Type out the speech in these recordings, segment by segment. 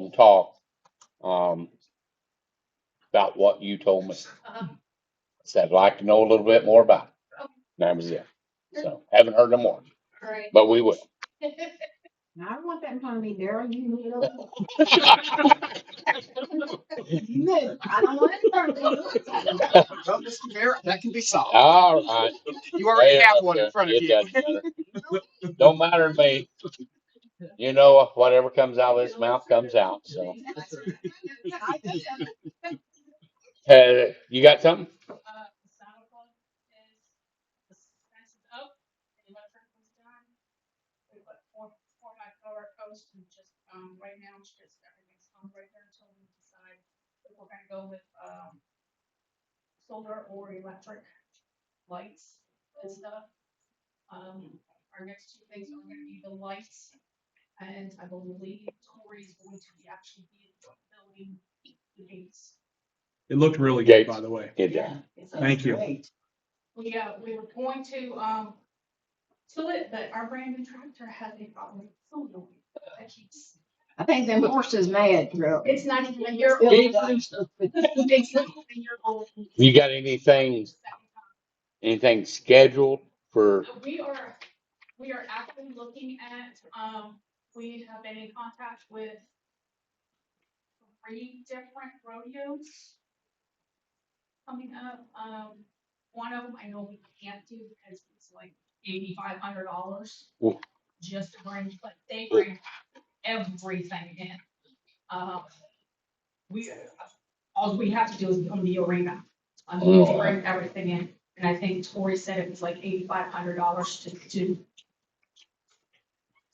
and talk, about what you told me. Said, I'd like to know a little bit more about it. And that was it. So, haven't heard no more, Right. but we will. Now, I want that in front of me, Daryl. You need it. I don't want it in front of me. Well, Mr. Mayor, that can be solved. All right. You already Hey, have look, one in front of it you. doesn't matter. Don't matter to me. You know, whatever comes out of this mouth comes out. So, you got something? The saddle club is, the fence is up, and the electric was done. We put four by four posts and just, right now it's just everything's hung right there until we decide if we're gonna go with, solar or electric lights and stuff. Our next two things are gonna be the lights, and I believe Tori's going to be actually be building the gates. It looked really good, Gates. by the way. It did. Thank you. We were going to it, but our brand new tractor has a problem with solar. That keeps, I think them horses mad, Daryl. it's not even a year old. It's not even a year old. You got anything scheduled for? We are actually looking at, we have been in contact with 3 different rodeos coming up. One of them I know we can't do because it's like $8,500 Ooh. just to bring, but they bring everything in. All we have to do is come to the arena. They bring everything in, and I think Tori said it was like $8,500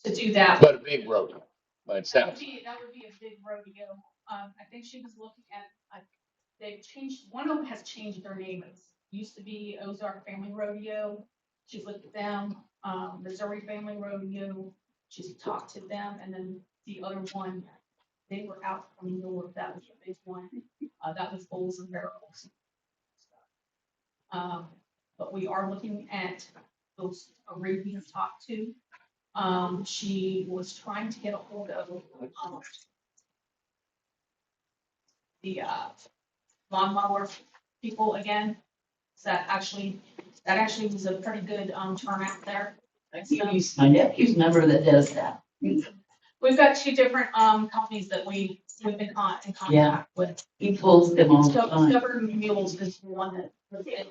to do that. But a big road. But it That would sounds. be a big rodeo. I think she was looking at, they've changed, one of them has changed their name. It used to be Ozark Family Rodeo. She's looked at them, Missouri Family Rodeo. She's talked to them, and then the other one, they were out from north. That was the big one. That was Bulls and Barrels. But we are looking at those arenas to talk to. She was trying to get a hold of the lawnmower people again. So that actually was a pretty good turnout there. My nephew's number that does that. We've got 2 different companies that we've been in contact with. He pulls them all the time. Stubborn Mules is the one that was in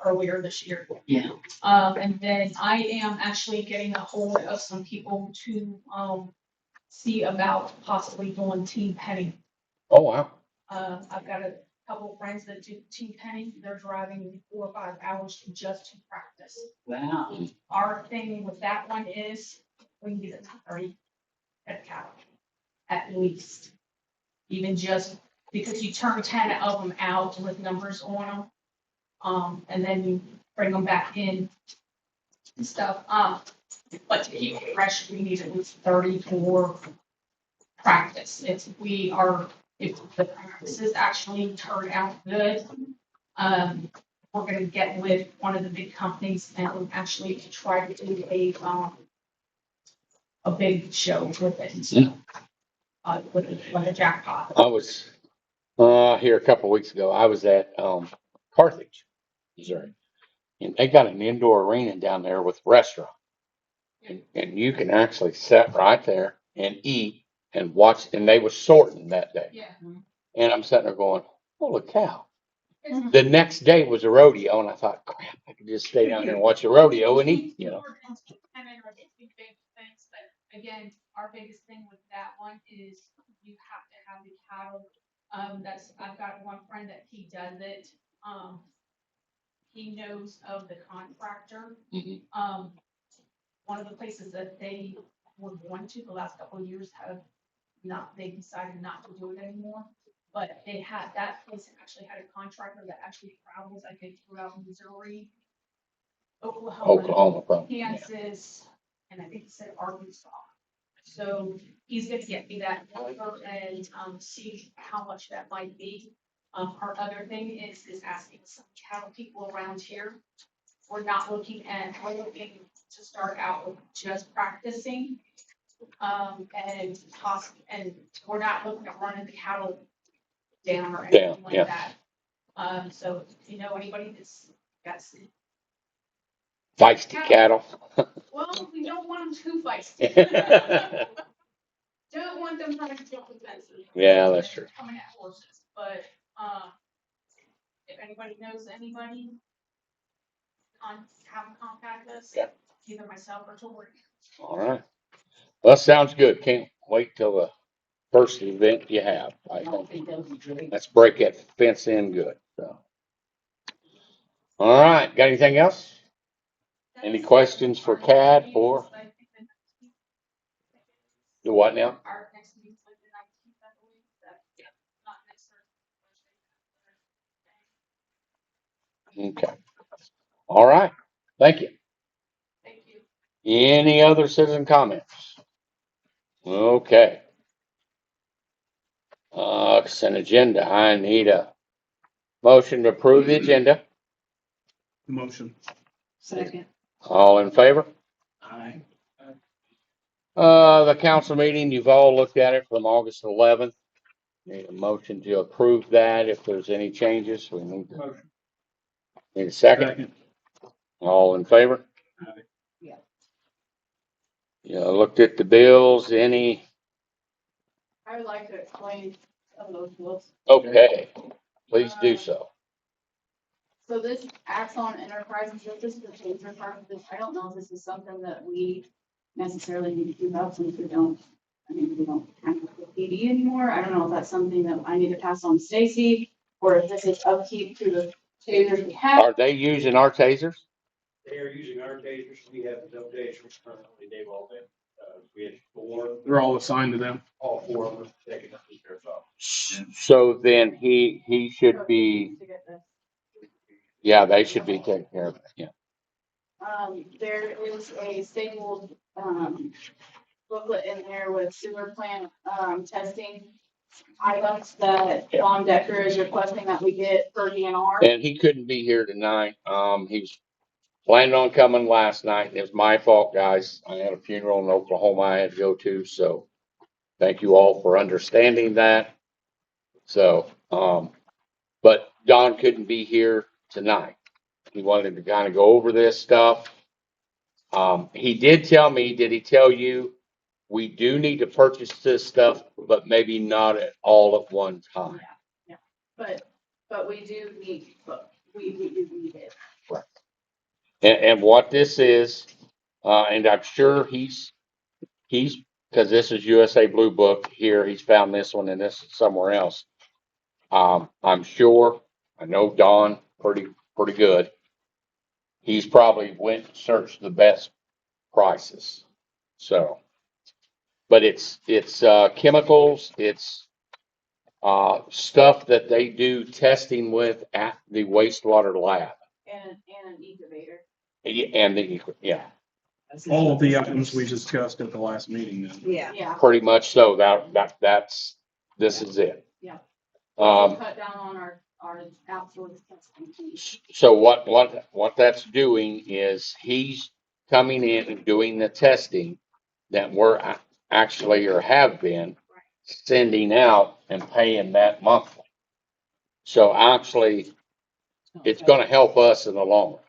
earlier this year. Yeah. And then I am actually getting a hold of some people to see about possibly doing team penning. Oh, wow. I've got a couple of friends that do team penning. They're driving 4 or 5 hours just to practice. Wow. Our thing with that one is we can get it 30 at cattle at least. Even just because you turn 10 of them out with numbers on them, and then you bring them back in and stuff. But to keep it fresh, we need at least 30 for practice. If the practices actually turn out good, we're going to get with one of the big companies and actually try to do a big show with it and stuff. With a jackpot. I was here a couple of weeks ago. I was at Carthage, Missouri, and they got an indoor arena down there with restaurant, and you can actually sit right there and eat and watch. And they were sorting that day, Yeah. and I'm sitting there going, "Holy cow!" The next day was a rodeo, and I thought, "Crap, I could just stay down here and watch a rodeo and eat," you know. And then our big things, but again, our biggest thing with that one is you have to have the cattle. I've got one friend that he does it. He knows of the contractor. Mhm. One of the places that they were going to the last couple of years they decided not to do it anymore. But that place actually had a contractor that actually travels, I think, throughout Missouri, Oklahoma, probably. Kansas, and I think he said Arkansas. So he's gonna get me that number and see how much that might be. Our other thing is asking some cattle people around here. We're looking to start out with just practicing. And we're not looking at running the cattle down or Down, anything yeah. like that. So if you know anybody that's got, Feisty cattle. well, we don't want them too feisty. Don't want them trying to jump the fences. Yeah, that's true. Coming at horses, but, if anybody knows anybody, have them contact us. Yeah. Either myself or Tori. All right. Well, sounds good. Can't wait till the first event you have. I I don't think think that would be great. let's break that fence in good. So. All right. Got anything else? Any questions for Cad or the what now? Our next meeting's like the 19th, I believe. Not next Thursday. Okay. All right. Thank you. Thank you. Any other citizen comments? Okay. Consent agenda. I need a motion to approve the agenda. Motion. Second. All in favor? Aye. The council meeting, you've all looked at it from August 11th. Need a motion to approve that. If there's any changes, we need a second. Second. All in favor? Aye. Yeah. You looked at the bills, any? I would like to explain some of those bills. Okay, please do so. So this Axon Enterprises, this is the taser part of this. I don't know if this is something that we necessarily need to keep up since we don't have the PD anymore. I don't know if that's something that I need to pass on to Stacy, or if this is upkeep to the tasers we have. Are they using our tasers? They are using our tasers. We have no tasers currently. They've all been, we had 4, They're all assigned to them. all 4 of them taken up to the sheriff's office. So then he should be, yeah, they should be taking care of it, yeah. There is a stapled, booklet in there with sewer plant, testing items that Don Decker is requesting that we get for DNR. And he couldn't be here tonight. He was planning on coming last night. It was my fault, guys. I had a funeral in Oklahoma I had to go to, so thank you all for understanding that. So, but Don couldn't be here tonight. He wanted to kind of go over this stuff. He did tell me, did he tell you, we do need to purchase this stuff, but maybe not at all at one time. Yeah. But we do need, we do need it. And what this is, and I'm sure he's, because this is USA Blue Book here, he's found this one and this is somewhere else. I'm sure, I know Don pretty good. He's probably went and searched the best prices. So, but it's chemicals, it's stuff that they do testing with at the wastewater lab. And an incubator. And yeah, All of the items we discussed at the last meeting then. Yeah. Yeah. pretty much so. That's this is it. Yeah. Um, Cut down on our outsourced testing. so what that's doing is he's coming in and doing the testing that we're actually or have been sending out and paying that monthly. So actually, it's going to help us in the long run.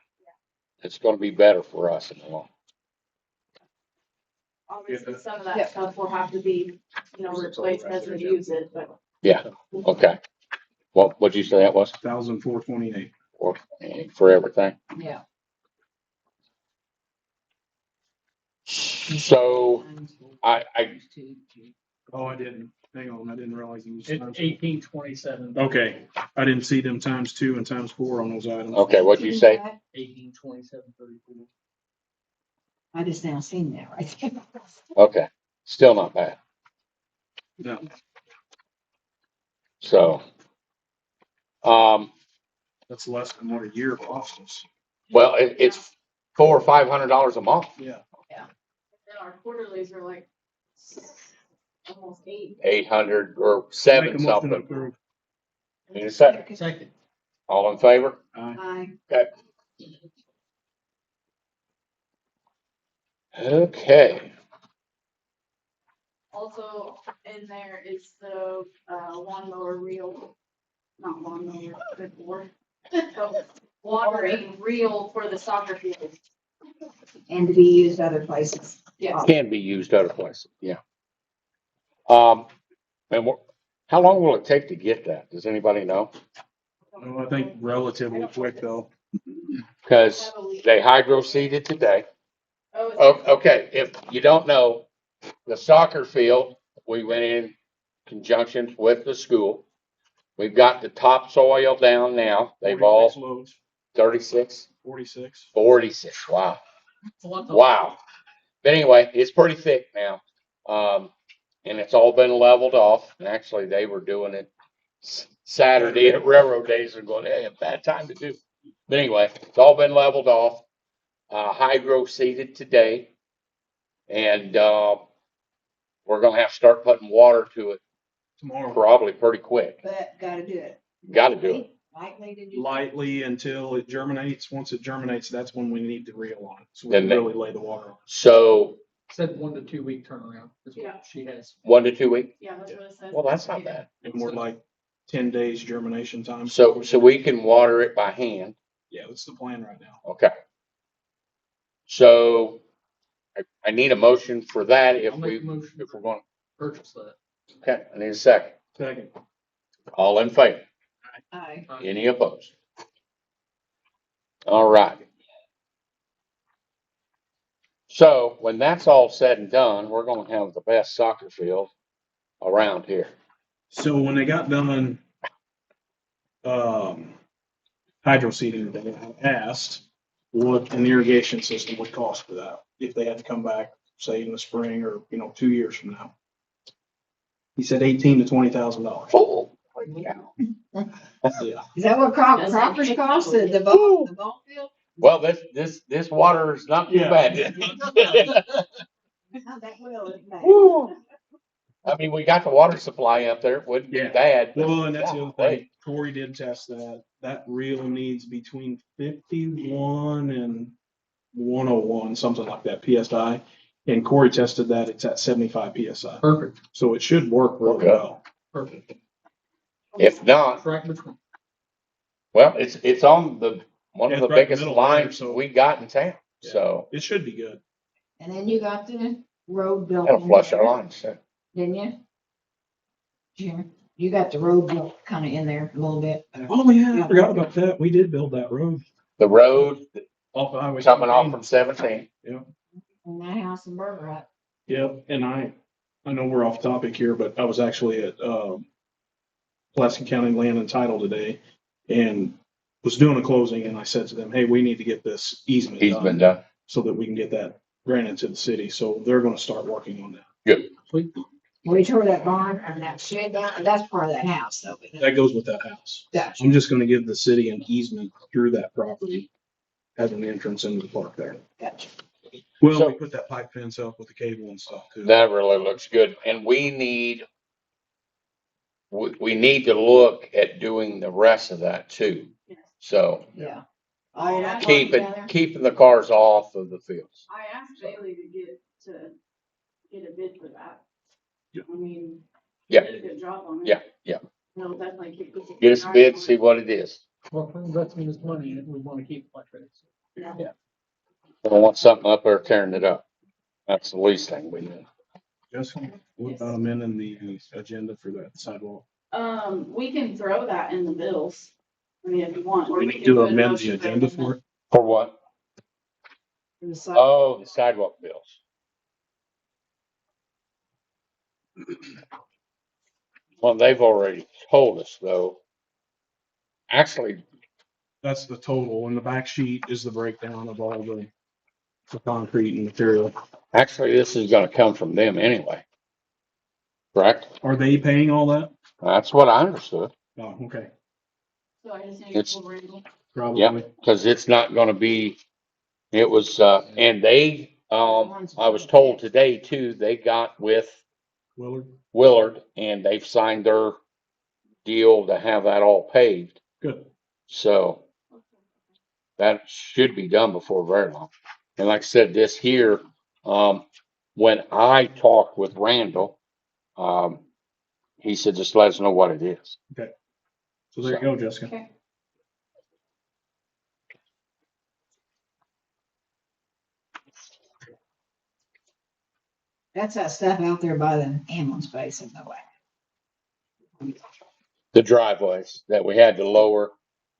It's going to be better for us in the long run. Obviously, some of that stuff will have to be, replaced as we use it, but. Yeah. Okay. What'd you say that was? 1,428. For everything. Yeah. So I Oh, I didn't. Hang on, I didn't realize you was. It's 1827. Okay, I didn't see them times 2 and times 4 on those items. okay. What'd you say? 1827.34. I just now seen that, right? Okay. Still not bad. No. So, That's less than what a year costs us. well, it's $400 or $500 a month. Yeah. Then our quarterlies are like almost 8. 800 or Make 7 a motion to something. approve. Need a second. Second. All in favor? Aye. Aye. Okay. Also in there is the lawnmower reel, not lawnmower, good lord. The watering reel for the soccer field. And to be used other places. Yes. Can be used other places, yeah. And how long will it take to get that? Does anybody know? No, I think relatively quick though. Because they hydro seeded today. Oh, okay, if you don't know, the soccer field, we went in conjunction with the school. We've got the topsoil down now. They've 46 all loads, 36, 46. 46. Wow. Wow. But anyway, it's pretty thick now. And it's all been leveled off. And actually, they were doing it Saturday at railroad days and going, hey, a bad time to do. But anyway, it's all been leveled off. Hydro seeded today. And, we're gonna have to start putting water to it Tomorrow, probably pretty quick. But gotta do it. Gotta do it. Lightly to do. lightly until it germinates. Once it germinates, that's when we need the reel on. So we Then can they- really lay the water on. So Said 1 to 2 week turnaround is Yeah. what she has. 1 to 2 weeks. Yeah, that's what it says. Well, that's not bad. And we're like 10 days germination time. So we can water it by hand. Yeah, that's the plan right now. Okay. So I need a motion for that if I'll make a motion if we're going, Purchase that. okay, I need a second. Second. All in favor? Aye. Any opposed? All right. So when that's all said and done, we're gonna have the best soccer field around here. So when they got done, hydro seeding, they asked what an irrigation system would cost for that. If they had to come back, say in the spring or, 2 years from now. He said $18,000 to $20,000. Oh, yeah. Yeah. Is that what Crocker's cost, the ball field? Well, this water is not too Yeah. bad. How that will, isn't that? Woo. I mean, we got the water supply up there. It wouldn't be Yeah. bad. but Well, and that's the other golly. thing. Corey did test that. That reel needs between 51 and 101, something like that, PSI. And Corey tested that. It's at 75 PSI. Perfect, So it should work really Okay. well. perfect. If not, Right between. well, it's on one of It's the right in the biggest middle there, lines so- we got in town. Yeah. So It should be good. And then you got the road built. that'll in flush there, our lines. So. Didn't you? Jim, you got the road built kind of in there a little bit. Oh, yeah, I forgot about that. We did build that road The road off the highway. coming off from 17. And that house in Burger Hut. Yep, and I know we're off topic here, but I was actually at Pulaski County Land and Title today and was doing a closing, and I said to them, hey, we need to get this easement He's been done done. so that we can get that granted to the city. So they're gonna start working on that. Good. Sweet. We tore that barn and that shed down, and that's part of that house, though. That goes with that house. Gotcha. I'm just gonna give the city an easement through that property as an entrance into the park there. Gotcha. Well, So- we put that pipe fence up with the cable and stuff too. That really looks good. And we need to look at doing the rest of that too. So Yeah. keeping the cars off of the fields. I asked Bailey to get a bid for that. Yeah. I mean, he Yeah. did a good job on it. Yeah, yeah. He'll definitely keep. Get us a bid, see what it is. Well, if we're investing this money in it, we want to keep it like this. Yeah. I don't want something up there tearing it up. That's the least thing we need. Just what about amending the agenda for that sidewalk? We can throw that in the bills. I mean, if you want. or We can need to do an amend the motion for agenda amendment. for it. For what? And the side- Oh, the sidewalk bills. Well, they've already told us though. Actually, That's the total, and the back sheet is the breakdown of all the concrete and material. this is gonna come from them anyway. Correct? Are they paying all that? That's what I understood. Oh, okay, So I just need It's- to pull Randall. probably. Yeah, because it's not gonna be, it was, and they, I was told today too, they got with Willard and they've signed their deal to have that all paved. Good. So that should be done before very long. And like I said, this here, when I talked with Randall, He said, just let us know what it is. So there you go, Jessica. Okay. That's that stuff out there by the ambulance base in the way. The driveways that we had to lower,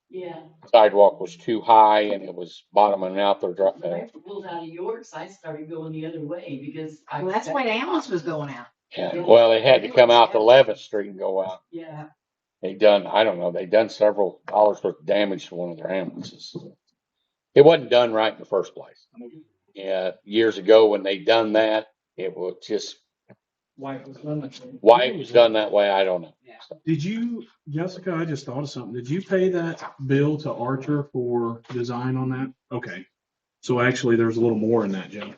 Yeah. sidewalk was too high and it was bottoming out their When I pulled out of York's, I started going the other way because I. Well, that's why the ambulance was going out. Yeah, well, they had to come out to 11th Street and go out. Yeah. They done several dollars worth of damage to one of their ambulances. It wasn't done right in the first place. Yeah, years ago when they done that, it was just, Why it was done that way. why it was done that way, I don't know. Yeah. Did you, Jessica, I just thought of something. Did you pay that bill to Archer for design on that? Okay. So actually, there's a little more in that, Jim.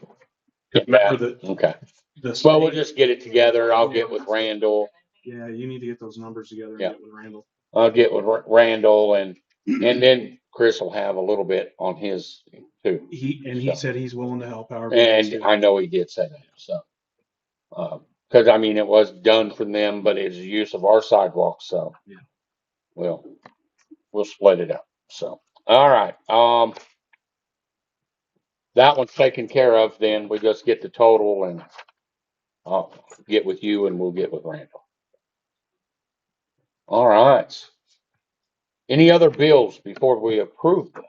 Remember that Okay. the Well, we'll state- just get it together. I'll get with Randall. Yeah, you need to get those numbers together and Yeah. get with Randall. I'll get with Randall and then Chris will have a little bit on his too. He said he's willing to help however. And I know he did say that, so. Cause I mean, it was done for them, but it's use of our sidewalk, so. Yeah. We'll split it up, so. All right, that one's taken care of, then we just get the total and I'll get with you and we'll get with Randall. All right. Any other bills before we approve them?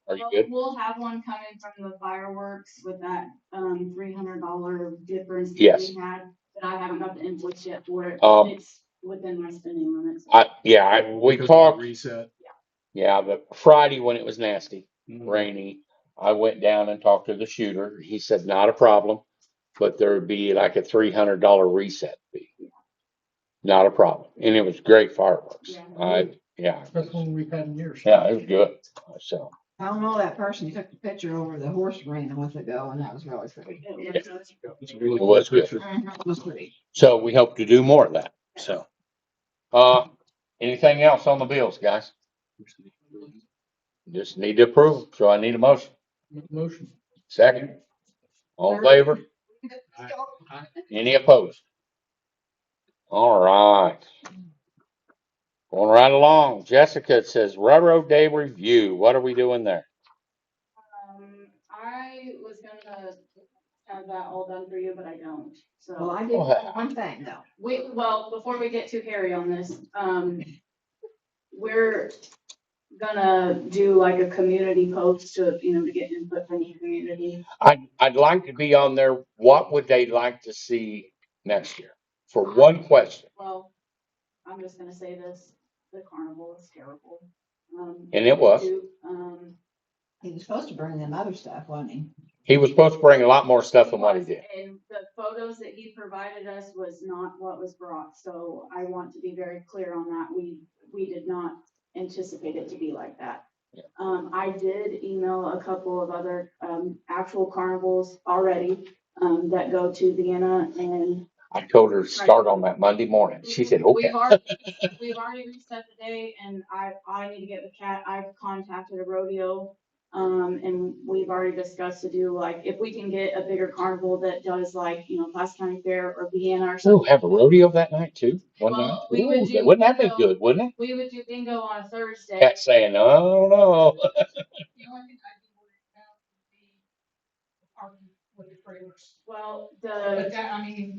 Are you Well, good? we'll have one coming from the fireworks with that, $300 difference that Yes. we had, but I haven't got the invoice yet for it. Um, It's within my spending limits. We Because of the talked, reset. yeah, but Friday when it was nasty, Mhm. rainy, I went down and talked to the shooter. He said, not a problem, but there would be like a $300 reset fee. Not a problem. And it was great fireworks. Yeah. Best one we've had in years. Yeah, it was good. So, I don't know that person. Took the picture over the horse arena a month ago, and that was really pretty. It's a really It was cool good. picture. It was pretty. so we hope to do more of that. So, anything else on the bills, guys? Just need to approve. So I need a motion. Motion. Second. All in favor? Any opposed? All right. Going right along. Jessica says Railroad Day Review. What are we doing there? I was gonna have that all done for you, but I don't, Well, so. I did one thing though. Well, before we get too hairy on this, we're gonna do like a community post to, to get input from the community. I'd like to be on there. What would they like to see next year? For one question. Well, I'm just gonna say this, the carnival is terrible. And it was. He was supposed to bring them other stuff, wasn't he? He was supposed to bring a lot more stuff than what he did. And the photos that he provided us was not what was brought, so I want to be very clear on that. We did not anticipate it to be like that. Yeah. I did email a couple of other, actual carnivals already, that go to Vienna and. I told her to start on that Monday morning. She said, okay. We've already reset the day and I need to get with Kat. I've contacted a rodeo. And we've already discussed to do like, if we can get a bigger carnival that does like, Pulaski County Fair or Vienna or So something. have a rodeo that night too? One night? Well, we would Ooh, do wouldn't that be bingo. good, wouldn't it? We would do bingo on a Thursday. Cat saying, oh, no. The only thing I'd be worried about would be parking with the trailers. Well,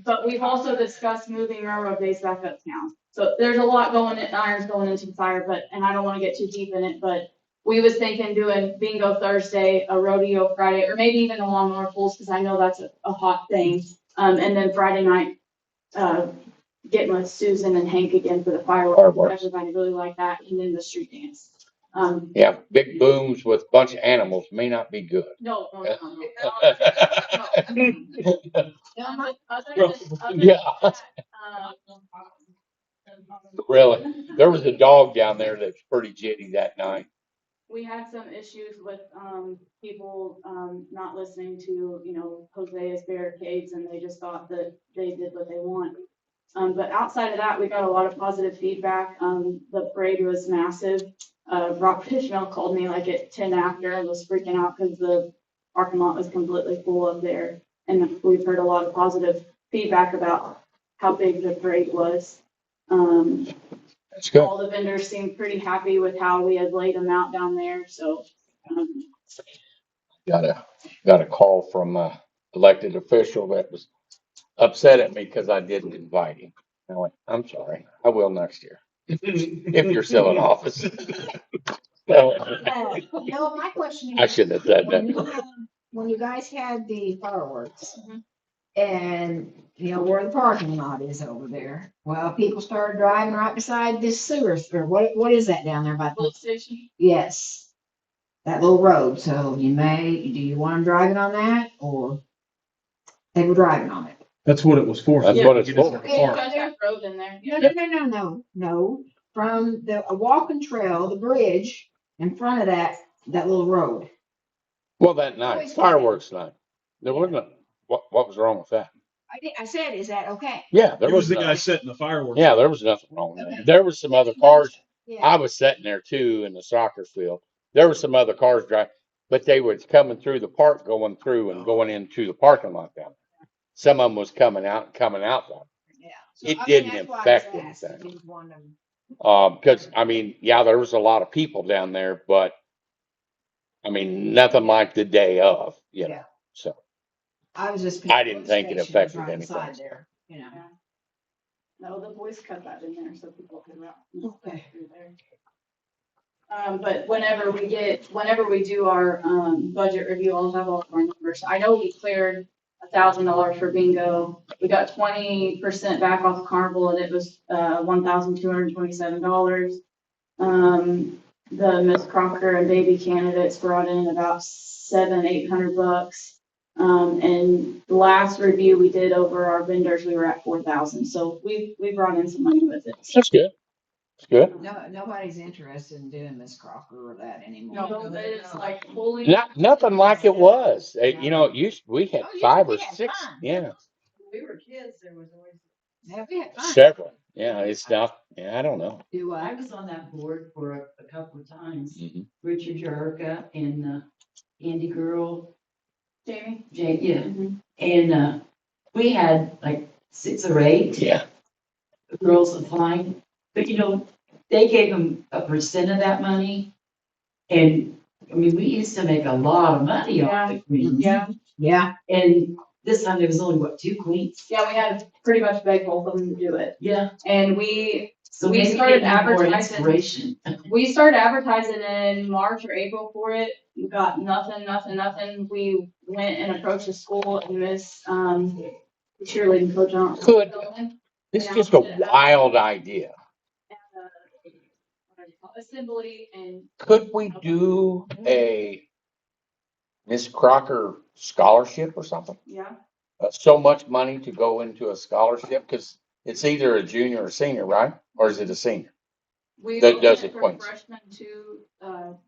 But we've also discussed moving railroad days back uptown. So there's a lot irons going into the fire, and I don't want to get too deep in it, but we was thinking doing bingo Thursday, a rodeo Friday, or maybe even a lawnmower pulls, because I know that's a hot thing. And then Friday night, getting with Susan and Hank again for the fireworks. Everybody really liked that, and then the street dance. Yeah, big booms with a bunch of animals may not be good. No. Yeah. Really, there was a dog down there that's pretty jitty that night. We had some issues with, people, not listening to, Hosea's barricades, and they just thought that they did what they want. But outside of that, we got a lot of positive feedback. The parade was massive. Rock Fishmel called me like at 10 after and was freaking out because the parking lot was completely full up there. and we've heard a lot of positive feedback about how big the parade was. That's good. All the vendors seemed pretty happy with how we had laid them out down there, so. Got a call from a elected official that was upset at me because I didn't invite him. I went, I'm sorry, I will next year. If you're still in office. So, No, my question is. I shouldn't have said when you that. had- When you guys had the fireworks Mhm. and, you know, where the parking lot is over there, well, people started driving right beside this sewer, or what is that down there by? Police station. Yes, that little road. So do you want them driving on that or they were driving on it? That's what it was for. That's what it's for. Got that road in there. No. From a walking trail, the bridge in front of that little road. Well, that night, fireworks night, there wasn't, what was wrong with that? I said, is that okay? Yeah, there It was was the guy nothing. setting the fireworks. Yeah, there was nothing wrong with Okay. that. There was some other cars. Yeah. I was sitting there too in the soccer field. There were some other cars driving, but they was coming through the park, going through and going into the parking lot down there. Some of them was coming out down. Yeah. It didn't affect anything. anything. Because I mean, yeah, there was a lot of people down there, but I mean, nothing like the day of, you know. Yeah. So I was just. I didn't think it Station was affected right anything. beside there, you know. No, the boys cut that in there so people can route Okay. through there. But whenever we do our, budget review, I'll have all of our numbers. I know we cleared $1,000 for bingo. We got 20% back off carnival and it was, $1,227. The Miss Crocker and baby candidates brought in about $700-800. And the last review we did over our vendors, we were at 4,000. So we brought in some money with it. That's good. It's good. No, nobody's interested in doing Miss Crocker or that anymore. No, it's like fully. Nothing like it was. You know, we had Oh, yeah, 5 or we had 6, fun. yeah, When we were kids, there was always, Yeah, we had fun. several. Yeah, it's not, yeah, I don't know. Do I I? was on that board for a couple of times. Mhm. Richard Jarka and Andy Girl, Jamie? Jay, yeah. Mhm. And we had like 6 or 8 Yeah. girls applying. But you know, they gave them a percent of that money. And I mean, we used to make a lot of money off the queens. Yeah, Yeah. And this time there was only, what, 2 queens? yeah, we had to pretty much beg both of them to do it. Yeah. And we So We maybe started they need more advertising. inspiration. started advertising in March or April for it. We got nothing. We went and approached the school and Miss, cheerleading coach on. Good. It's just a wild idea. Assembly and, Could we do a Miss Crocker scholarship or something? yeah. So much money to go into a scholarship, because it's either a junior or senior, right? Or is it a senior? We That went does it from quite- freshmen to,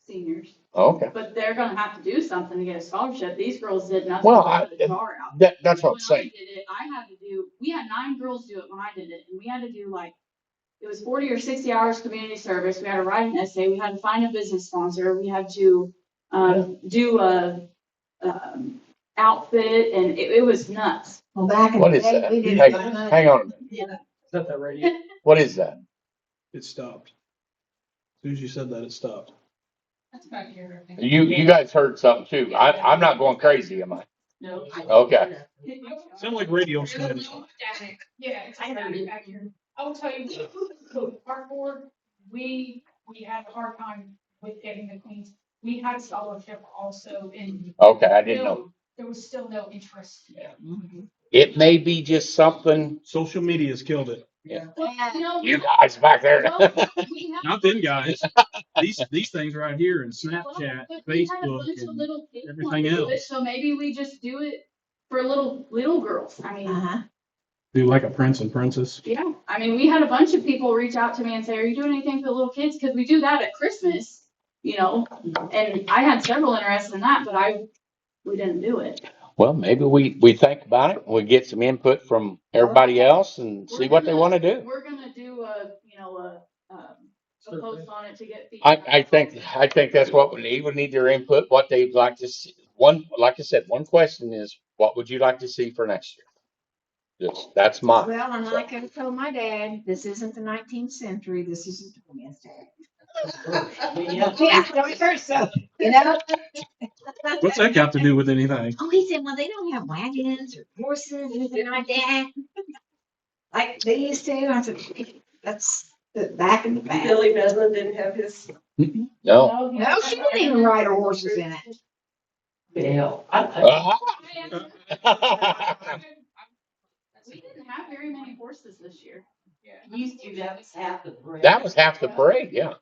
seniors, Oh, okay. but they're gonna have to do something to get a scholarship. These girls did nothing. Well, but put a jar out. That's what I'm When I saying. did it, we had 9 girls do it when I did it, and we had to do like, it was 40 or 60 hours community service. We had to write an essay, we had to find a business sponsor, we had to, do a, outfit, and it was nuts. Well, back in What the is day, that? we did. Hang on a minute. Is that that radio? What is that? It stopped. As soon as you said that, it stopped. That's back here. I think. You guys heard something too. I'm not going crazy, am I? No. Okay. Sound like radio static. Yeah, it's back here. I will tell you, our board, we had a hard time with getting the queens. We had scholarship also in. Okay, I didn't know. There was still no interest. It may be just something, Social media's killed it. Well, you guys back there. we had- Not them guys. These things right here and Snapchat, But we had a Facebook, bunch of and little kids everything wanting to do it, else. So maybe we just do it for little girls. I mean, Uh-huh. do like a prince and princess. yeah, I mean, we had a bunch of people reach out to me and say, are you doing anything for the little kids? Cause we do that at Christmas, you know, and I had several interested in that, but we didn't do it. Well, maybe we think about it. We get some input from everybody else and see what they want to do. We're gonna do a post on it to get feedback. I think that's what we need. We need their input, what they'd like to see. Like I said, one question is, What would you like to see for next year? That's mine. Well, and like I told my dad, this isn't the 19th century, this is the 20th century. Yeah. Yeah, 21st, so, you know? What's that got to do with anything? Oh, he said, well, they don't have wagons or horses, anything like that. Like they used to. I said, that's the back in the past. Billy Medlen didn't have his. No. No, she didn't even ride her horses in it. Bill, We didn't have very many horses this year. used to, that was half the parade. That was half the parade, yeah.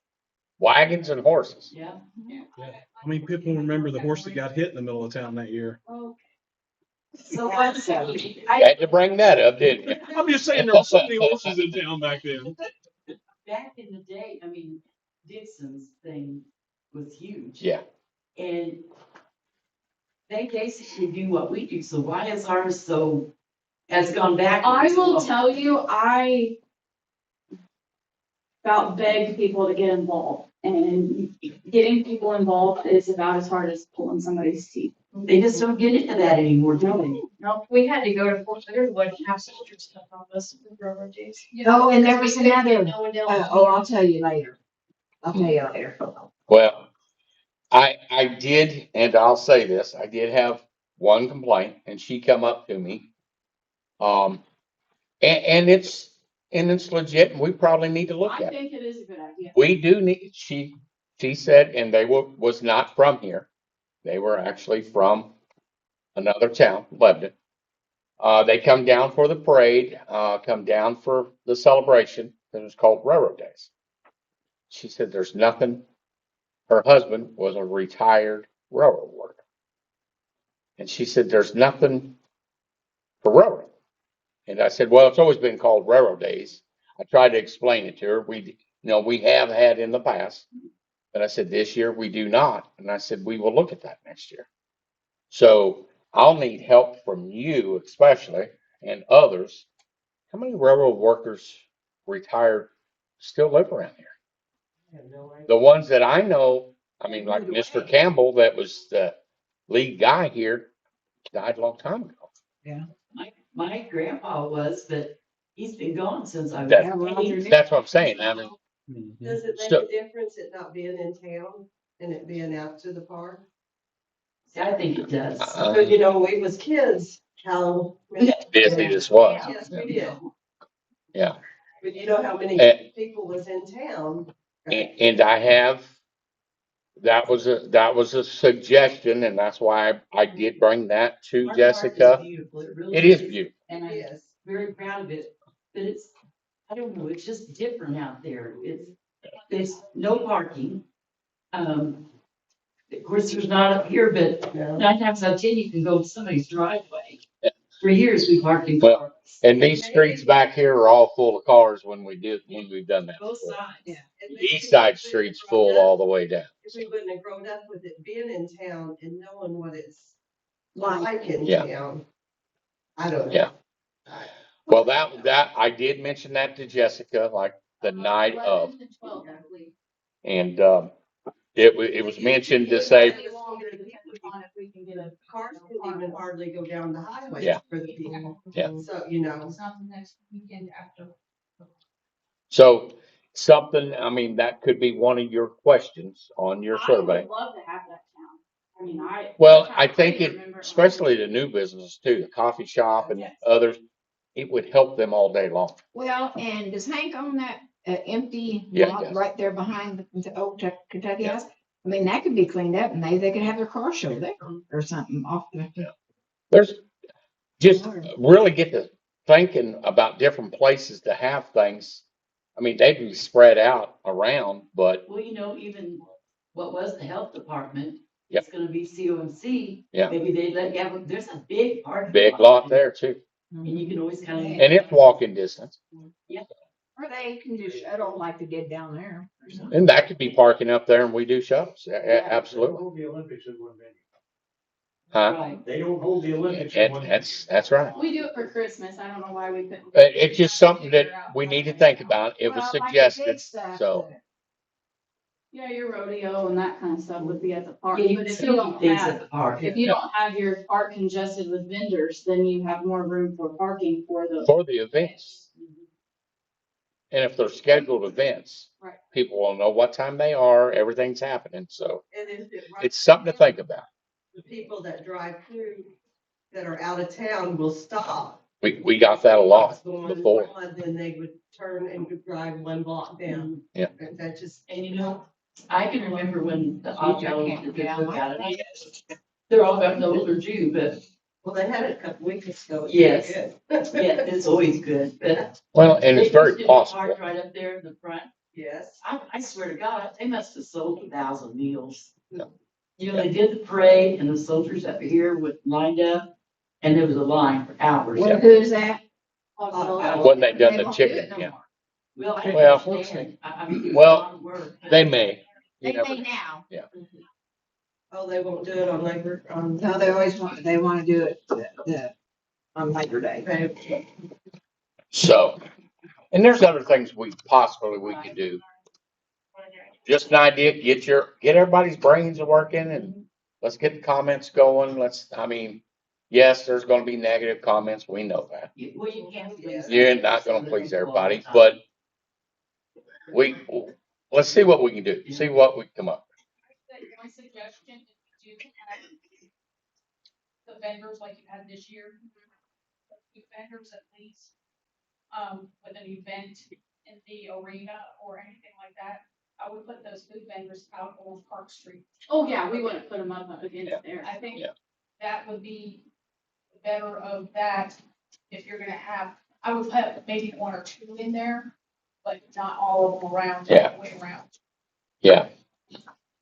Wagons and horses. Yeah. I mean, people remember the horse that got hit in the middle of town that year. So what's, Had to bring that up, didn't you? I'm just saying, there were so many horses in town back then. back in the day, I mean, Dixon's thing was huge. Yeah. And they basically do what we do, so why is ours so, has gone back? I will tell you, I about begged people to get involved, and getting people involved is about as hard as pulling somebody's teeth. They just don't get into that anymore, do they? No, we had to go to Fort Leonard and have soldier stuff on us with railroad days. Oh, and there was another. No one else. I'll tell you later. I'll tell you later. Well, I did, and I'll say this, I did have one complaint, and she come up to me. And it's legit, and we probably need to look I at it. think it is a good idea. We do need, she said, and they was not from here. They were actually from another town, Lebanon. They come down for the parade, come down for the celebration. It was called Railroad Days. She said there's nothing. Her husband was a retired railroad worker. And she said there's nothing for railroad. And I said, well, it's always been called Railroad Days. I tried to explain it to her. We have had in the past. But I said, this year we do not. And I said, we will look at that next year. So I'll need help from you, especially, and others. How many railroad workers retired still live around here? The ones that I know, I mean, like Mr. Campbell, that was the lead guy here, died a long time ago. Yeah. My grandpa was, but he's been gone since I was. That's what I'm saying. I mean, Does it make So- a difference it not being in town and it being out to the park? See, I think it does. Because, you know, we was kids, how. busy this was. Yes, we did. Yeah. But you know how many Eh. people was in town? And I have, that was a suggestion, and that's why I did bring that to Our park is Jessica. beautiful. It really It is beautiful. And I'm Yes. very proud of it, but it's, I don't know, it's just different out there. There's no parking. Of course, there's not up here, but No. 9 times out of 10, you can go to somebody's driveway. Yeah. For years, we parked in Well, parks. And these streets back here are all full of cars when we've done that Both before. sides. Yeah. And The east side street's full all the way down. If we wouldn't have grown up with it being in town and knowing what it's Like, like in Yeah. town. I don't know. Yeah. Well, that I did mention that to Jessica, like the night of, 11 to 12, I believe. and it was mentioned to say, If we can get a Cars couldn't even hardly go down the highway Yeah. for the people. Yeah. So, you know, It's not the next weekend after. so something. I mean, that could be one of your questions on your I survey. would love to have that town. I mean, Well, I think it, remember- especially the new businesses too, the coffee shop and Yes. others, it would help them all day long. well, and does Hank own that empty Yeah, he lot does. right there behind the old Kentucky Yeah. house? I mean, that could be cleaned up and maybe they could have their car show there or something off the. There's just really get to thinking about different places to have things. I mean, they'd be spread out around, but Well, you know, even what was the health department, Yep. it's gonna be COMC. Yeah. Maybe they let you have, there's a big parking big lot there too. And you can always kind of. And it's walking distance. Or they can do shuttle like they did down there or something. And that could be parking up there and we do shuttles. They Absolutely. hold the Olympics in one venue. Huh? Right. They don't hold the Olympics in And one venue. that's right. We do it for Christmas. I don't know why we couldn't. It's just something that we need to think about. It was Well, like the big suggested, stuff, so. Yeah, your rodeo and that kind of stuff would be at the park, Yeah, you but can if you still do don't things have, at the park. if you don't have your park congested with vendors, then you have more room for parking for the. For the events. And if they're scheduled events, Right. people will know what time they are, everything's happening, so And if it it's something to think about. the people that drive through that are out of town will stop. We got that a lot What's going before. on, then they would turn and would drive one block down. Yeah. And that just, And you know, I can remember when the odd fellows did this down about it. They're all gotten older too, but well, they had it a couple weeks ago. It's Yes. good. yeah, it's always good. But Well, and it's they very used to be possible. parked right up there in the front. Yes. I swear to God, they must have sold 1,000 meals. Yeah. You know, they did the parade and the soldiers up here with lined up and there was a line for hours. Well, who's that? When they done the won't do chicken, it no yeah. more. Well, I Well, understand. I mean, it's well, a lot of work, but- They may. You They never may know. now. Oh, they won't do it on Labor, on. No, they always want, they want to do it on Labor Day. So, and there's other things we could do. Just an idea, get everybody's brains working and let's get the comments going. Yes, there's gonna be negative comments. We know that. Well, you can't please. You're not gonna please everybody, but let's see what we can do. See what we can come up My suggestion is to have the vendors like you had this year. The vendors at least, with an event in the arena or anything like that. I would put those food vendors out on Park Street. Oh, yeah, we wouldn't put them up against Yeah. there. I think Yeah. that would be better of that if you're gonna have, I would put maybe one or two in there, but not all of them around, all the way around. Yeah,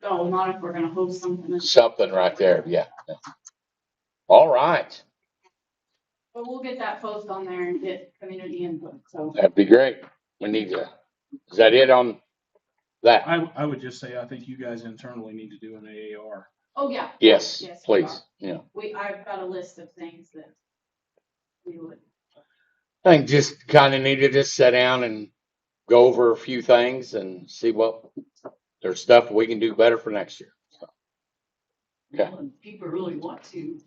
No, not if we're gonna host something. something right there. Yeah. All right. But we'll get that post on there and get community input, so. That'd be great. We need to, is that it on that? I would just say, I think you guys internally need to do an AAR. Oh, yeah. Yes, Yes, please. Yeah. I've got a list of things that we would. I think just kind of need to just sit down and go over a few things and see what there's stuff we can do better for next year. So, okay. Well, and people really want to,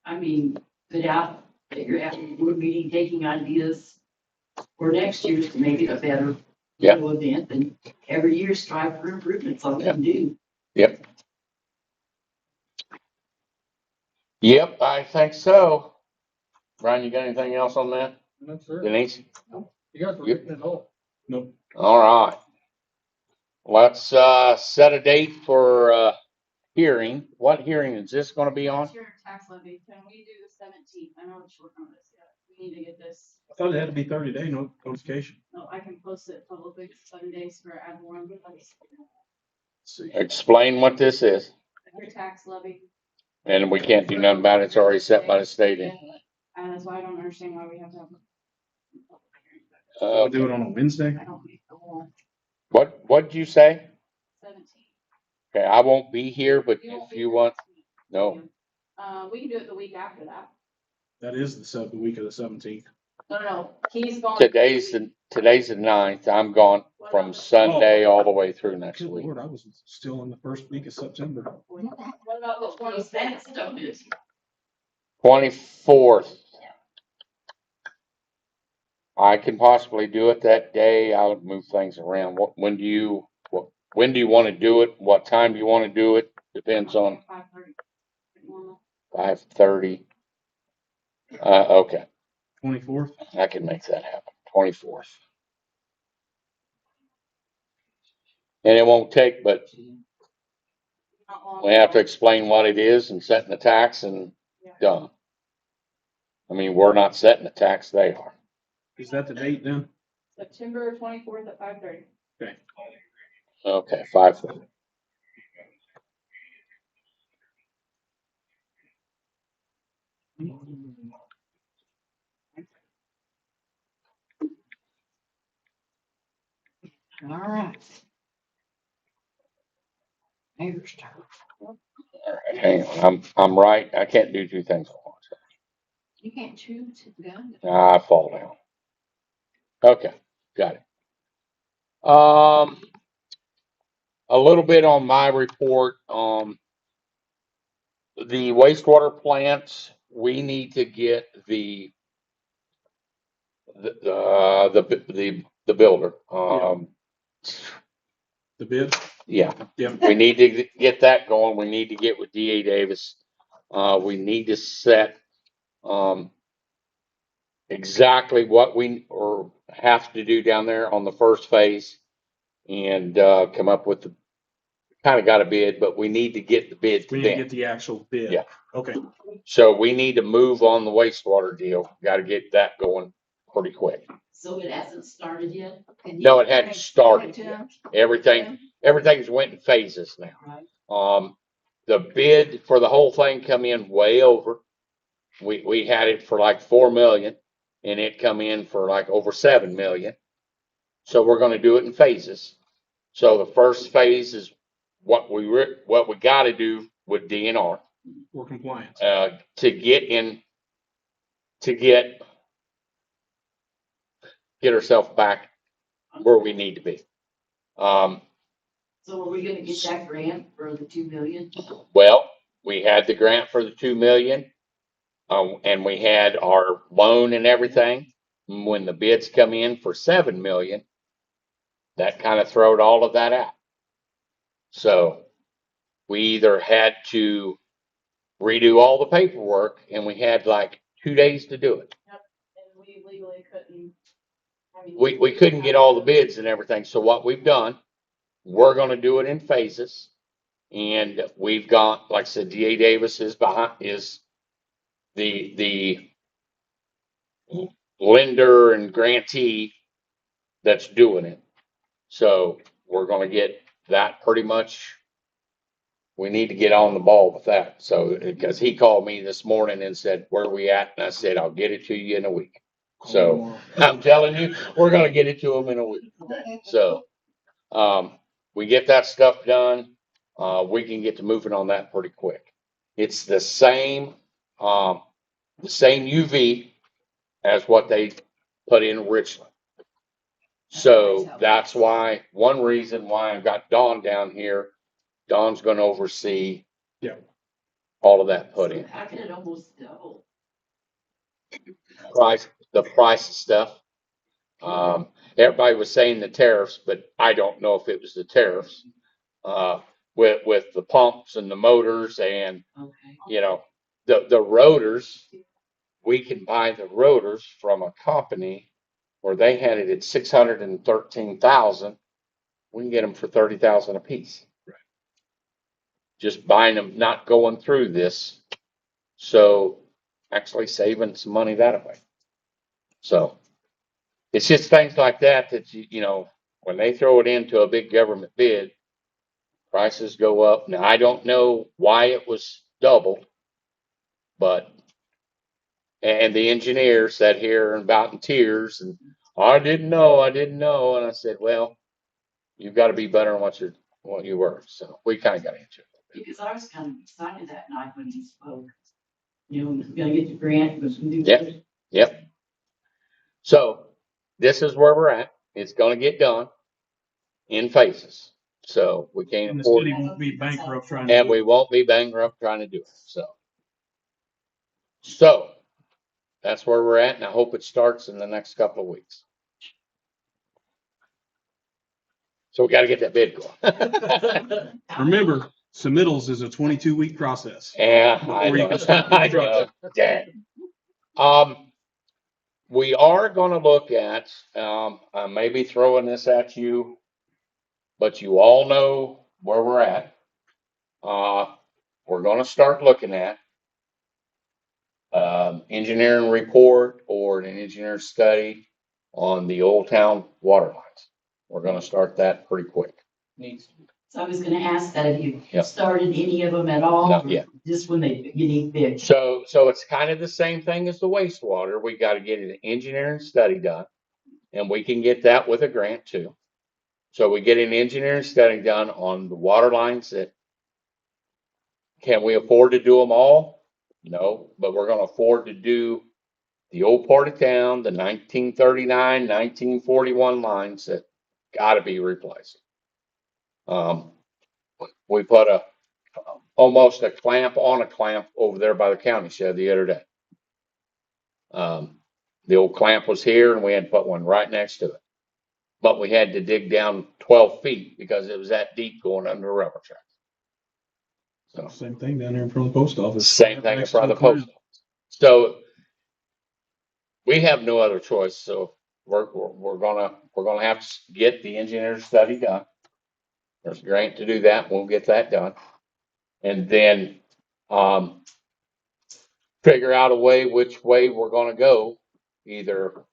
I mean, put out that you're having a board meeting, taking ideas for next year to make it a better Yeah. event, and every year strive for improvements like Yeah. we do. Yep, I think so. Brian, you got anything else on that? That's it. Denise? You guys were hitting it all. Nope. All right. Let's set a date for hearing. What hearing is this going to be on? That's your tax levy. Can we do the 17th? I know it's short notice yet. We need to get this. I thought it had to be 30-day notification. No, I can post it publicly 7 days for everyone. Let's see. Explain what this is. Your tax levy. And we can't do nothing about it. It's already set by the state. And that's why I don't understand why we have to have. We'll do it on a Wednesday. I don't need the whole What'd you say? 17. Okay, I won't be here, but You won't if be you here want, next week. no. We can do it the week after that. That is the week of the 17th. No. He's gone. Today's the 9th. I'm gone from Sunday all the way through next Good week. Lord, I was still in the first week of September. What about the 26th? 24th. I can possibly do it that day. I'll move things around. When do you want to do it? What time do you want to do it? Depends on 5:30. 5:30. Okay, 24th. I can make that happen. 24th. And it won't take, but Not long. we have to explain what it is and setting the tax and done. I mean, we're not setting the tax, they are. Is that the date then? September 24th at 5:30. Okay. Okay, 5:30. All right. Neighbor's turn. All right, hang on. I'm right. I can't do two things at once. You can't chew the gun. I fall down. Okay, got it. a little bit on my report. The wastewater plants, we need to get the builder. The bid? Yeah, Yep. we need to get that going. We need to get with DA Davis. We need to set, exactly what we or have to do down there on the first phase and, come up with the, kind of got a bid, but we need to get the bid to We need to them. get the actual bid. Yeah. Okay. So we need to move on the wastewater deal. Got to get that going pretty quick. So it hasn't started yet? No, it hadn't started yet. Everything's went in phases now. Right. The bid for the whole thing come in way over. We had it for like 4 million and it come in for like over 7 million. So we're going to do it in phases. So the first phase is what we got to do with DNR, For compliance. to get ourselves back where we need to be. So are we gonna get that grant for the 2 million? Well, we had the grant for the 2 million, and we had our loan and everything. When the bids come in for 7 million, that kind of throwed all of that out. So we either had to redo all the paperwork, and we had like 2 days to do it. And we legally couldn't. I mean, We couldn't get all the bids and everything. So what we've done, we're going to do it in phases. And we've got, like I said, DA Davis is the lender and grantee that's doing it. So we're going to get that pretty much. We need to get on the ball with that. So, because he called me this morning and said, where are we at? And I said, I'll get it to you in a week. So I'm telling you, we're going to get it to him in a week. So, we get that stuff done. We can get to moving on that pretty quick. It's the same UV as what they put in Richland. So that's why, one reason why I've got Dawn down here. Dawn's going to oversee, yeah, all of that put in. How can it almost double? The price of stuff. Everybody was saying the tariffs, but I don't know if it was the tariffs. With the pumps and the motors and, Okay. the rotors, we can buy the rotors from a company where they had it at 613,000. We can get them for 30,000 a piece. Right. Just buying them, not going through this. So actually saving some money that way. So it's just things like that when they throw it into a big government bid, prices go up. Now, I don't know why it was double, and the engineer sat here and about in tears and I didn't know. And I said, well, you've got to be better than what you were. So we kind of got into it. Because I was kind of excited that night when he spoke. He's gonna get the grant, was gonna do Yeah. good. Yep. So this is where we're at. It's going to get done in phases. So we can't And the afford, city won't be bankrupt trying to and do we it. won't be bankrupt trying to do it. So that's where we're at, and I hope it starts in the next couple of weeks. So we got to get that bid going. Remember, submittals is a 22-week process. Yeah, I Before you know. can start I know. construction. Dang. We are going to look at, I may be throwing this at you, but you all know where we're at. We're going to start looking at engineering report or an engineer study on the Old Town water lines. We're going to start that pretty quick. So I was gonna ask that if you Yep. started any of them at all? Not or yet. Just when you need big? So it's kind of the same thing as the wastewater. We got to get an engineering study done, and we can get that with a grant too. So we get an engineering study done on the water lines that, can we afford to do them all? No, but we're going to afford to do the old part of town, the 1939, 1941 lines that got to be replaced. We put almost a clamp on a clamp over there by the county shed the other day. The old clamp was here and we had to put one right next to it. But we had to dig down 12 feet because it was that deep going under the railroad track. So Same thing down there in front of the post office. same thing in front of the post office. So we have no other choice. So we're gonna have to get the engineer study done. There's a grant to do that. We'll get that done. And then, figure out a way, which way we're gonna go, either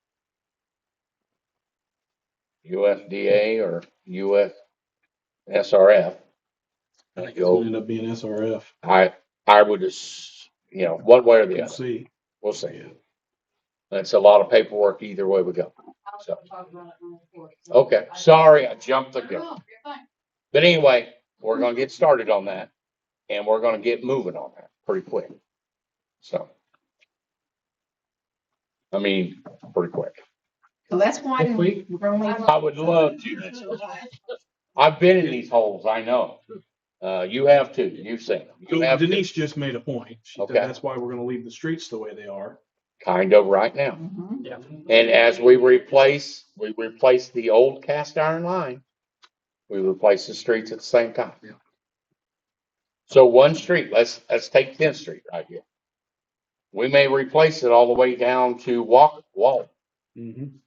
USDA or US SRF. And It's gonna end up being SRF. I would just, one way or the We'll other. see. We'll see. It's a lot of paperwork either way we go. So, okay, sorry, I jumped the gun. But anyway, we're gonna get started on that and we're gonna get moving on that pretty quick. So, I mean, pretty quick. So that's why we're gonna leave. I would love to. I've been in these holes, I know. You have too. You've seen them. You have Denise just made a point. She said Okay. that's why we're gonna leave the streets the way they are. kind of right now. Mhm. And as we replace the old cast iron line, we replace the streets at the same time. So one street, let's take 10th Street right here. We may replace it all the way down to Waller, Mm-hmm.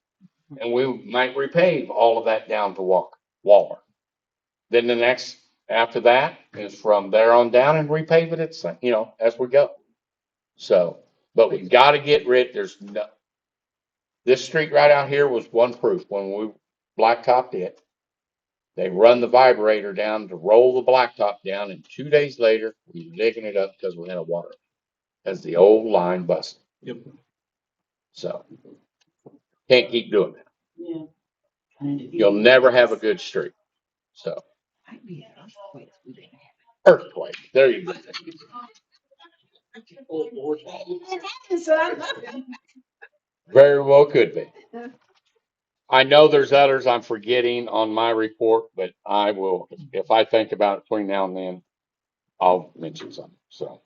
and we might repave all of that down to Waller. Then the next after that is from there on down and repave it at as we go. So, but we got to get rid. This street right out here was one proof when we blacktopped it. They run the vibrator down to roll the blacktop down, and 2 days later, we were digging it up because we had a water as the old line busted. Yep. So can't keep doing that. Yeah. You'll never have a good street. So Might be an earthquake we didn't have. earthquake. There you go. Very well could be. I know there's others I'm forgetting on my report, but I will, if I think about it between now and then, I'll mention something. So,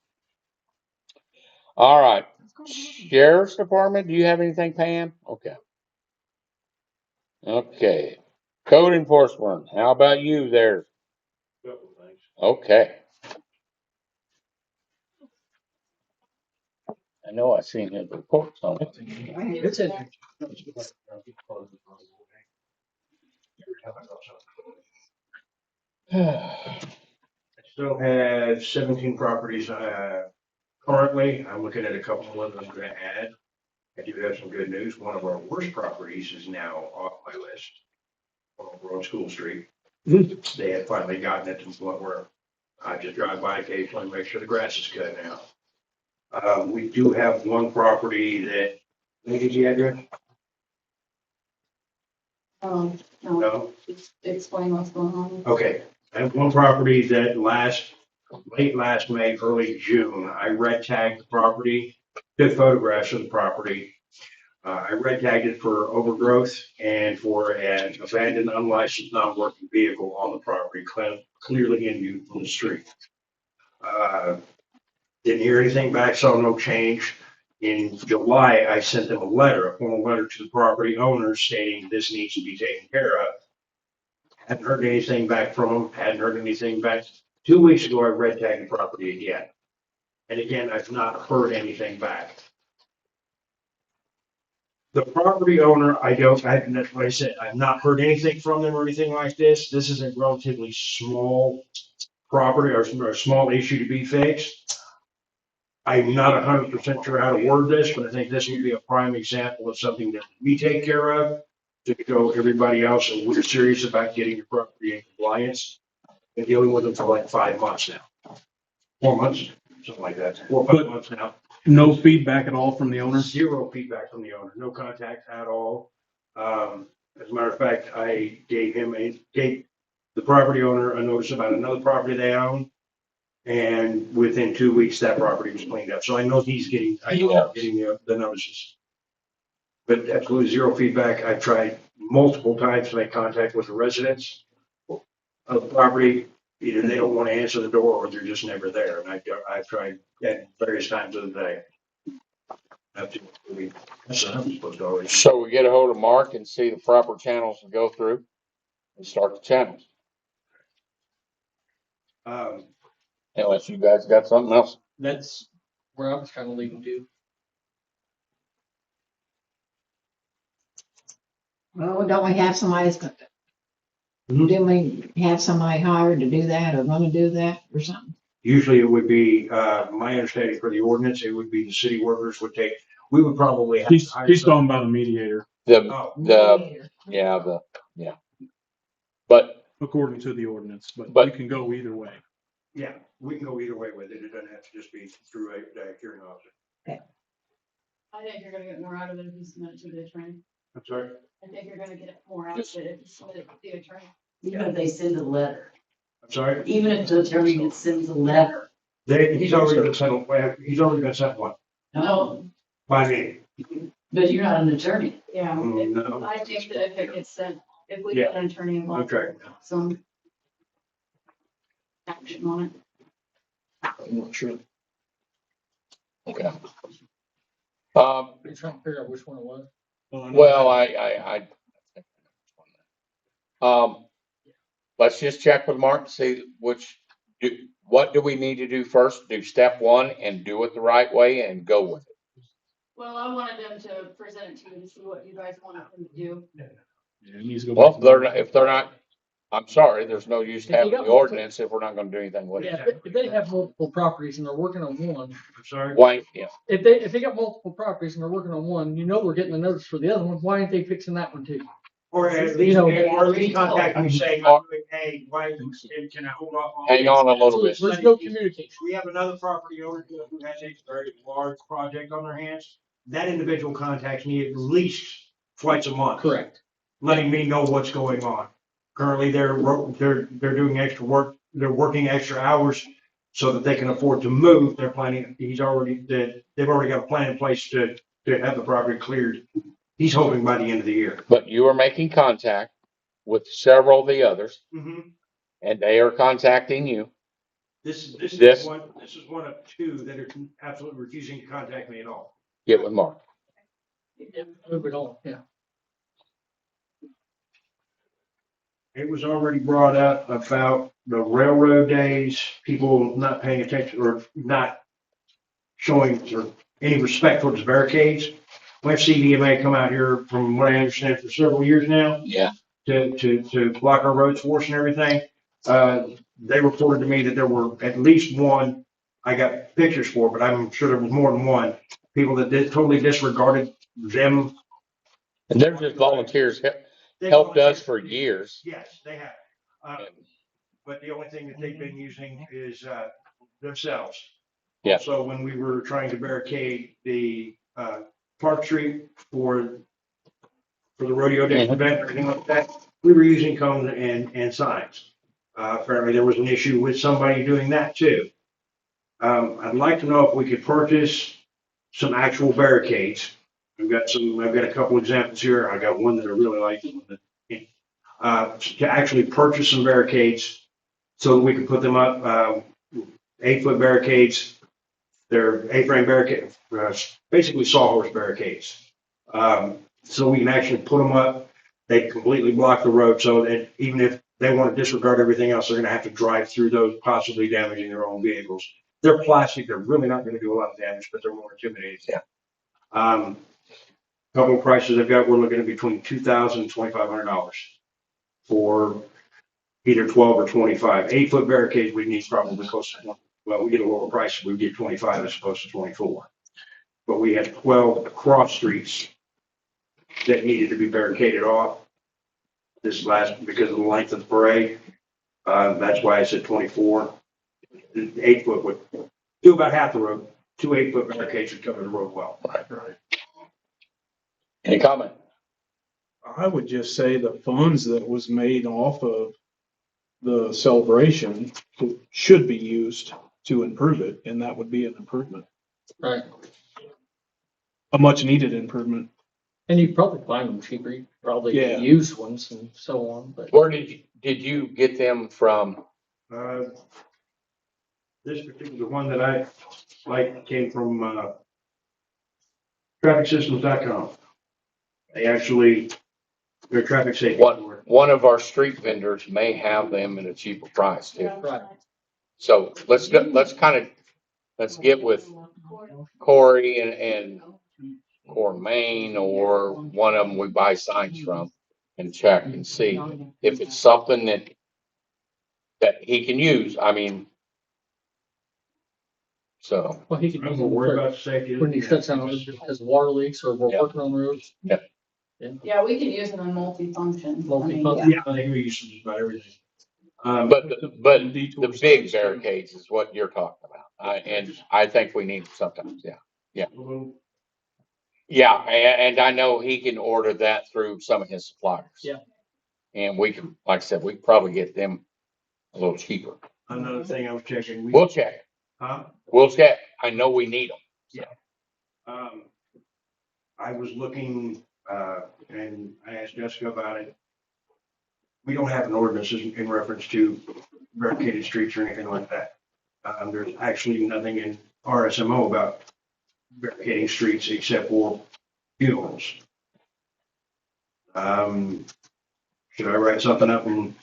all right. Sheriff's Department, do you have anything, Pam? Okay. Okay. Code enforcement, how about you there? Couple things. Okay. I know I seen his report somewhere. It's in. I still have 17 properties, currently. I'm looking at a couple more that I'm gonna add. I do have some good news. One of our worst properties is now off my list. On School Street. They had finally gotten it to the point where I just drive by occasionally and make sure the grass is cut now. We do have one property that, what is the address? No, No? explain what's going on. Okay, I have one property that late last May, early June, I red tagged the property, took photographs of the property. I red tagged it for overgrowth and for an abandoned, unlicensed, non-working vehicle on the property, clearly in view from the street. Didn't hear anything back, saw no change. In July, I sent them a formal letter to the property owner stating this needs to be taken care of. Hadn't heard anything back from them, hadn't heard anything back. 2 weeks ago, I red tagged the property again. And again, I've not heard anything back. The property owner, that's what I said, I've not heard anything from them or anything like this. This is a relatively small property or a small issue to be fixed. I'm not 100% sure how to word this, but I think this would be a prime example of something that we take care of to show everybody else that we're serious about getting your property in compliance. Been dealing with them for like 5 months now. 4 months, something like that. 4 or 5 months now. No feedback at all from the owner? Zero feedback from the owner, no contact at all. As a matter of fact, I gave the property owner a notice about another property they own. And within 2 weeks, that property was cleaned up. So I know he's getting the notices. But absolutely zero feedback. I've tried multiple times to make contact with the residents of the property. either they don't want to answer the door or they're just never there. And I've tried at various times of the day. That's what I'm supposed to always. So we get a hold of Mark and see the proper channels to go through and start the channels. Unless you guys got something else. That's where I was kind of leading to. Well, don't we have somebody that's gonna, Mhm. do we have somebody hired to do that or gonna do that or something? Usually it would be, my understanding for the ordinance, it would be the city workers would take, we would probably have. to He's hire talking someone. about a mediator, Oh, But according to the ordinance, But- you can go either way. Yeah, we can go either way with it. It doesn't have to just be through a hearing officer. I think you're gonna get more out of it if you submit it to the attorney. I'm sorry? I think you're gonna get more out of it if you submit it to the attorney. Even if they send a letter, I'm sorry? even if the attorney sends a letter. He's already been sent, he's already been sent one No, by me. but you're not an attorney. Yeah, No. I think that if it gets sent, if we Yeah. get an attorney involved, Okay. some action on it. I'm not sure. okay. Are you trying to figure out which one it was? Well, let's just check with Mark and see what do we need to do first? Do step one and do it the right way and go with it. Well, I wanted them to present it to you to see what you guys wanted them to do. Yeah, it needs to go Well, back. if they're not, I'm sorry, there's no use If you having got- the ordinance if we're not gonna do anything with it. Yeah, if they have multiple properties and they're working on one, I'm sorry? Why, yeah, if they got multiple properties and they're working on one, you know we're getting the notice for the other one, why aren't they fixing that one too? Or at You know- least contact me saying, hey, why, can I hold off on? hang on a little bit. There's no communication. We have another property owner who has a very large project on their hands. That individual contacts me at least twice a month. Correct. Letting me know what's going on. Currently, they're doing extra work, they're working extra hours so that they can afford to move. They're planning, they've already got a plan in place to have the property cleared. He's hoping by the end of the year. But you are making contact with several of the others and they are contacting you. This This- is one of two that are absolutely refusing to contact me at all. Get with Mark. Move it on, yeah. It was already brought up about the railroad days, people not paying attention or not showing any respect towards barricades. We have CDMA come out here, from what I understand, for several years now Yeah. to block our roads for us and everything. They reported to me that there were at least one, I got pictures for, but I'm sure there was more than one, people that totally disregarded them. And they're just volunteers, helped us for years. Yes, they have. But the only thing that they've been using is themselves. Yeah. So when we were trying to barricade the Park Street for the rodeo day event, everything like that, we were using cones and signs. Apparently there was an issue with somebody doing that too. I'd like to know if we could purchase some actual barricades. I've got a couple examples here. I got one that I really like. To actually purchase some barricades so that we can put them up, 8-foot barricades. They're A-frame barricade, basically sawhorse barricades. So we can actually put them up. They completely block the road so that even if they want to disregard everything else, they're going to have to drive through those, possibly damaging their own vehicles. They're plastic. They're really not going to do a lot of damage, but they're more intimidating. Yeah. Couple of prices I've got, we're looking at between $2,000 and $2,500 for either 12 or 25. 8-foot barricades we need probably close to 20. Well, we get a lower price. We get 25 as opposed to 24. But we had 12 cross streets that needed to be barricaded off. This last, because of the length of the parade. That's why I said 24. 8-foot would do about half the road. 2 8-foot barricades would cover the road well. Right. Any comment? I would just say the funds that was made off of the celebration should be used to improve it, and that would be an improvement, Right. a much needed improvement. And you probably find them cheaper, you probably Yeah. get used ones and so on, but Where did you get them from This particular one that I like came from, trafficsystems.com. They actually, they're traffic safety. One of our street vendors may have them at a cheaper price too. Right. So let's get with Corey and or Maine or one of them we buy signs from and check and see if it's something that he can use. I mean, so. Well, he could I'm use more it worried for- about the safety. when he shuts down because water leaks or we're Yeah. working on roads. Yeah, we can use them in multi-function. I mean, Multi-function. Yeah, they can be used for just about everything. But the big barricades is what you're talking about. And I think we need them sometimes. Yeah. Yeah. And I know he can order that through some of his suppliers. Yeah. And we can, like I said, we can probably get them a little cheaper. Another thing I was checking. We'll check. Huh? We'll check. I know we need them. I was looking, and I asked Jessica about it. We don't have an ordinance in reference to barricaded streets or anything like that. There's actually nothing in RSMo about barricading streets except for funerals. Should I write something up and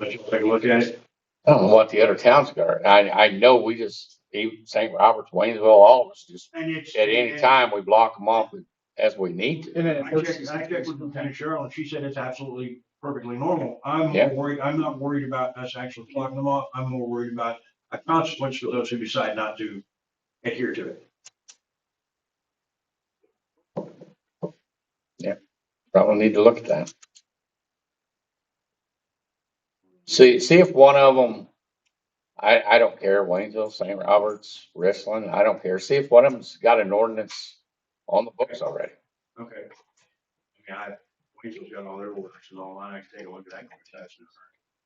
let you take a look at it? I don't know what the other towns got. I know we just, even St. Roberts, Waynesville, all of us just, And it's. at any time, we block them off as we need to. And then I checked with Lieutenant Cheryl and she said it's absolutely perfectly normal. I'm Yeah. more worried, I'm not worried about us actually blocking them off. I'm more worried about a consequence for those who decide not to adhere to it. Probably need to look at that. See if one of them, I don't care, Waynesville, St. Roberts, Richland, I don't care. See if one of them's got an ordinance on the books already. Okay. Waynesville's got all their orders and all. I can take a look at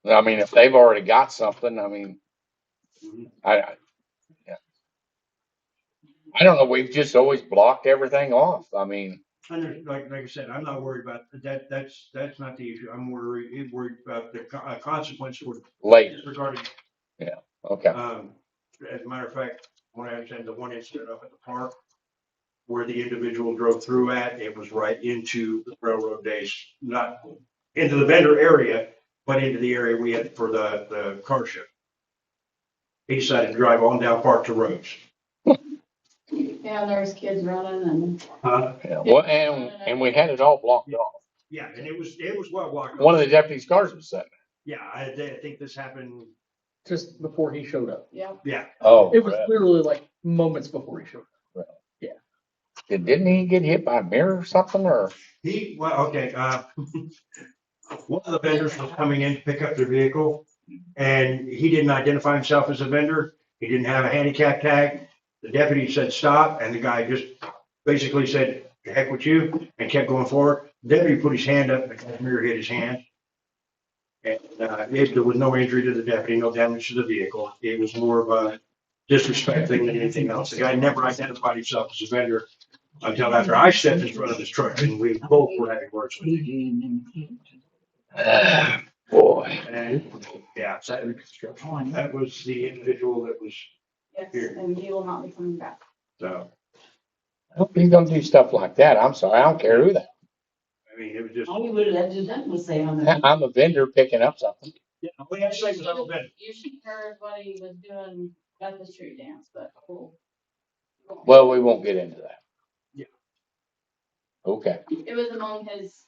that. I mean, if they've already got something, I mean, yeah. I don't know, we've just always blocked everything off. I mean, And there's, like I said, I'm not worried about that. That's not the issue. I'm worried about the consequence for later, regarding. okay. As a matter of fact, when I attended the one incident up at the park where the individual drove through at, it was right into the railroad days, not into the vendor area, but into the area we had for the car show. He decided to drive on down Park to Roads. Yeah, there's kids running and. Yeah, well, and we had it all blocked off. Yeah, and it was well blocked. One of the deputies' cars was sitting Yeah, I think this happened. Just before he showed up. Yeah. Yeah. there. Oh, It was literally like moments before he showed up. didn't he get hit by a mirror or something, or? Okay, one of the vendors was coming in to pick up their vehicle and he didn't identify himself as a vendor. He didn't have a handicap tag. The deputy said, stop. And the guy just basically said, the heck with you, and kept going forward. The deputy put his hand up and the mirror hit his hand. And, there was no injury to the deputy, no damage to the vehicle. It was more of a disrespect thing than anything else. The guy never identified himself as a vendor until after I stepped in front of his truck and we both were having words with him. Boy. And, yeah, that was the individual that was, Yes, Here. and he will not be coming back. so, I hope he's gonna do stuff like that. I'm sorry, I don't care who that. I mean, it was just, All you would have done was say on the. I'm a vendor picking up something. yeah, all we had to say was I'm a vendor. You should have heard what he was doing at the street dance, but cool. Well, we won't get into that. Yeah. Okay. It was among him and his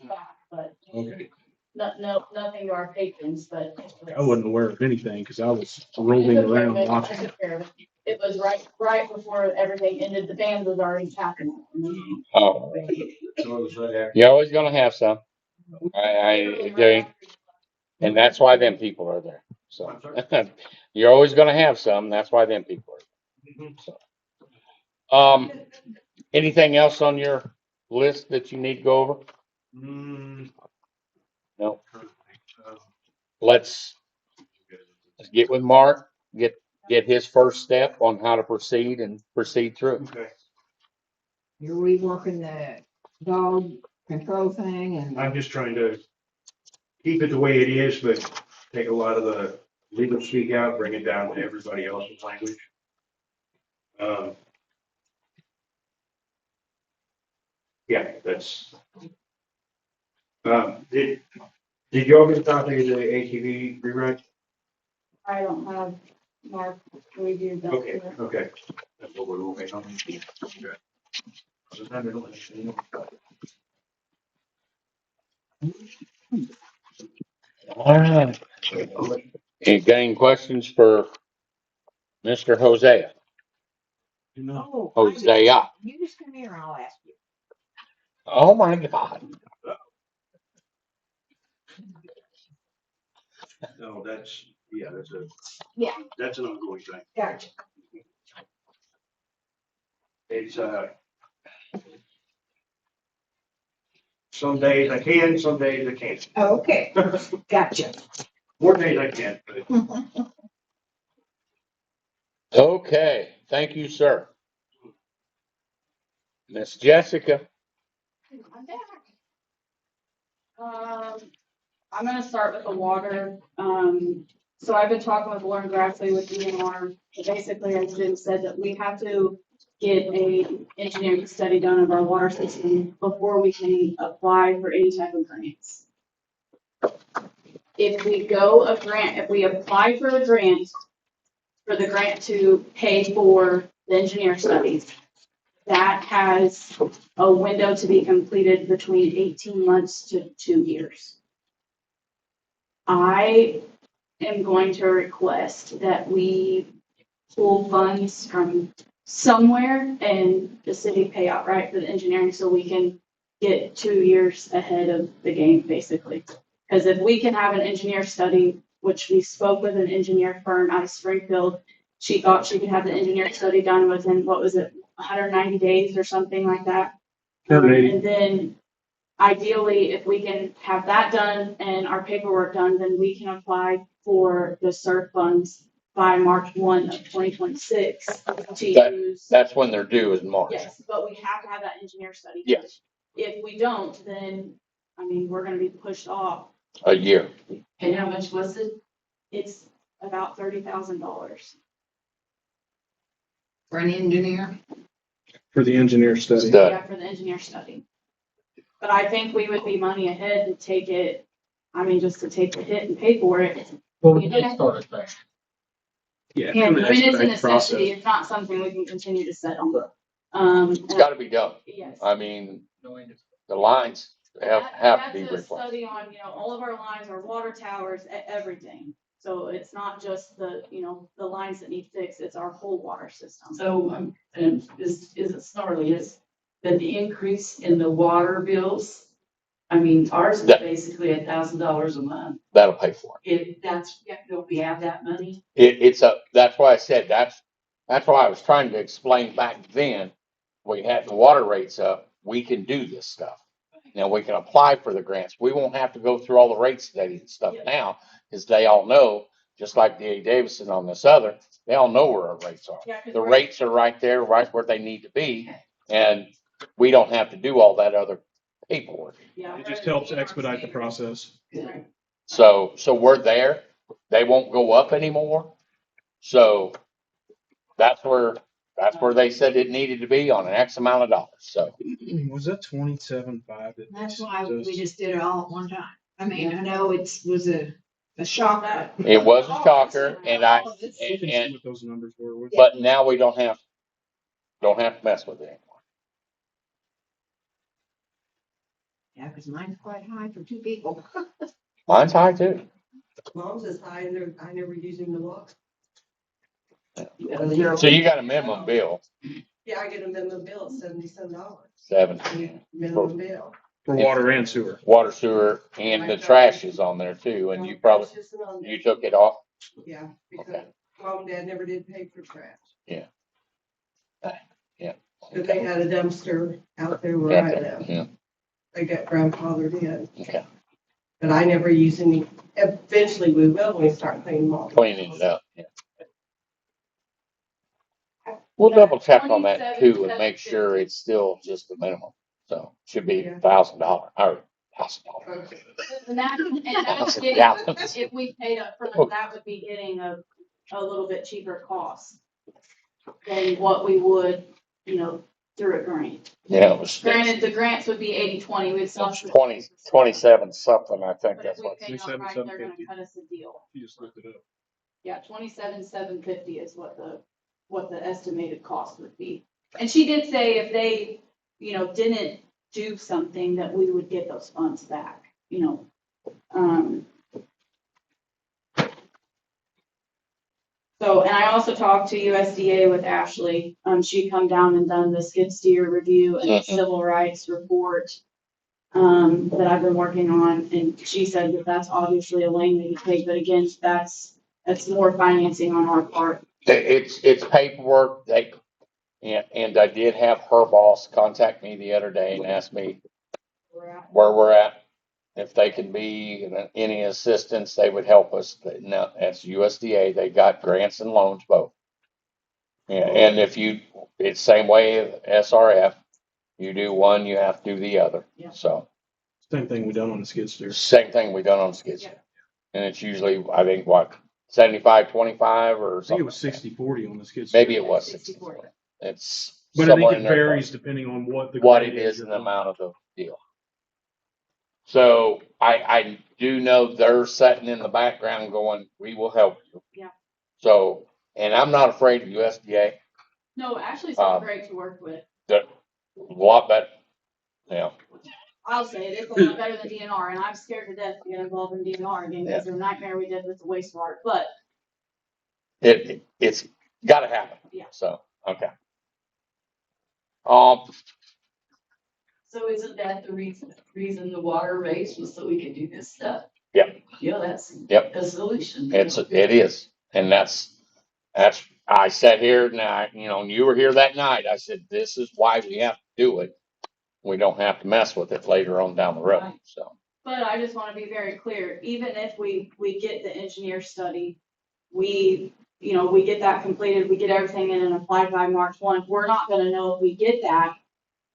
staff, but Okay. nothing to our patrons, but. I wasn't aware of anything because I was rolling around I watching. took care of it. It was right before everything ended. The band was already happening. Oh, So it was right after. you're always gonna have some. And that's why them people are there. So you're always gonna have some. That's why them people are there. So, anything else on your list that you need to go over? No. Let's get with Mark, get his first step on how to proceed and proceed through. Okay. You're reworking the dog control thing and. I'm just trying to keep it the way it is, but take a lot of the legal speak out, bring it down to everybody else's language. Yeah, that's. Did you all get a copy of the ATV rewrite? I don't have Mark reviewed that. Okay, okay. That's what we're waiting on. Okay. All right. You got any questions for Mr. Hosea? Oh, Hosea. you just come here and I'll ask you. Oh my God. No, that's, yeah, Yeah. that's an ongoing thing. Gotcha. It's, some days I can, some days I can't. Okay, gotcha. More days I can, but Okay, thank you, sir. Miss Jessica. I'm back. I'm gonna start with the water. So I've been talking with Lauren Grassley with DNR. Basically, as Jim said, that we have to get a engineering study done of our water system before we can apply for any type of grants. If we apply for a grant, for the grant to pay for the engineer studies, that has a window to be completed between 18 months to 2 years. I am going to request that we pull funds from somewhere and the city pay outright for the engineering so we can get 2 years ahead of the game, basically. Because if we can have an engineer study, which we spoke with an engineer firm out of Springfield, she thought she could have the engineer study done within, 190 days or something like that. And then ideally, if we can have that done and our paperwork done, then we can apply for the SURF funds by March 1 of 2026 to use. That's when they're due, is March. Yes, but we have to have that engineer study. Yes, If we don't, then, I mean, we're gonna be pushed off. a year. And how much was it? It's about $30,000. For an engineer? For the engineer study. Study. Yeah, for the engineer study. But I think we would be money ahead to take it, I mean, just to take the hit and pay for it. Well, we did start it there. Yeah. And it's I mean, it's a gonna expedite the process. necessity, it's not something we can continue to sit on. It's gotta be done. Yes. I mean, the lines have to be That's a replaced. study on, all of our lines, our water towers, everything. So it's not just the lines that need fixed, it's our whole water system. So, and is it snarly, is that the increase in the water bills? I mean, ours is basically $1,000 a month. That'll pay for Don't we have that money? it. That's why I said, that's why I was trying to explain back then, we had the water rates up, we can do this stuff. Now, we can apply for the grants. We won't have to go through all the rate studies and stuff now, because they all know, just like D.A. Davidson on this other, they all know where our rates are. Yeah, 'cause The rates are right there, right where they need to be, and we don't have to do all that other paperwork. Yeah. It just helps expedite the process. Right. So we're there. They won't go up anymore. So that's where they said it needed to be on an X amount of dollars. So Was that 27.5? That's why we just did it all at one time. I mean, I know was a shocker. it was a shocker, and You can see what those numbers were. but now we don't have to mess with it anymore. Yeah, because mine's quite high for 2 people. Mine's high too. Mom's is high and I never use him to walk. So you got a minimum bill, Yeah, I get a minimum bill of $77. $17. Minimum bill. For water and sewer. Water, sewer, and the trash is on there too, and you probably, Trash isn't on there. you took it off? Yeah, because Okay. Mom and Dad never did pay for trash. Yeah. But they had a dumpster out there where I live. Yeah, They got grandfathered in, okay. but I never use any. Eventually we will when we start cleaning them all. Cleaning it up, yeah. We'll double check on that too and make sure it's still just the minimum. So should be $1,000 or And that's getting, $1,000. if we paid up front, that would be getting a little bit cheaper cost than what we would, through a grant. Yeah, it was Granted, the grants would be 80/20, we'd still. 27 something, I think But if that's we what. pay outright, they're gonna cut us a deal. You just looked it up. Yeah, 27,750 is what the estimated cost would be. And she did say if they, didn't do something that we would get those funds back, So, and I also talked to USDA with Ashley. She come down and done the skid steer review and the civil rights report that I've been working on. And she said that that's obviously a lane that you take, but again, that's more financing on our part. It's paperwork. And I did have her boss contact me the other day and ask me where we're at. If they can be any assistance, they would help us. Now, as USDA, they got grants and loans both. And it's same way as SRF. You do one, you have to do the other. Yeah. So Same thing we done on the skid steer. same thing we done on skid steer. And it's usually, I think, what, 75-25 or I think something. it was 60-40 on the skid steer. Maybe it was 60-40. It's But I think somewhere it in there. varies depending on what It is and the amount of the deal. So I do know they're sitting in the background going, we will help you. Yeah. So, and I'm not afraid of USDA. No, Ashley's been great to work with. They're a lot better. Yeah. I'll say it, it's a lot better than DNR, and I'm scared to death to get involved in DNR again, because the nightmare we did with the wastewater, but. It's gotta happen. Yeah. So, okay. So isn't that the reason the water raised was so we could do this stuff? Yep. Yeah, that's Yep. a solution. It is. And that's, I sat here now, and you were here that night. I said, this is why we have to do it. We don't have to mess with it later on down the road. Right. So. But I just want to be very clear, even if we get the engineer study, we get that completed, we get everything in and applied by March 1, we're not gonna know if we get that.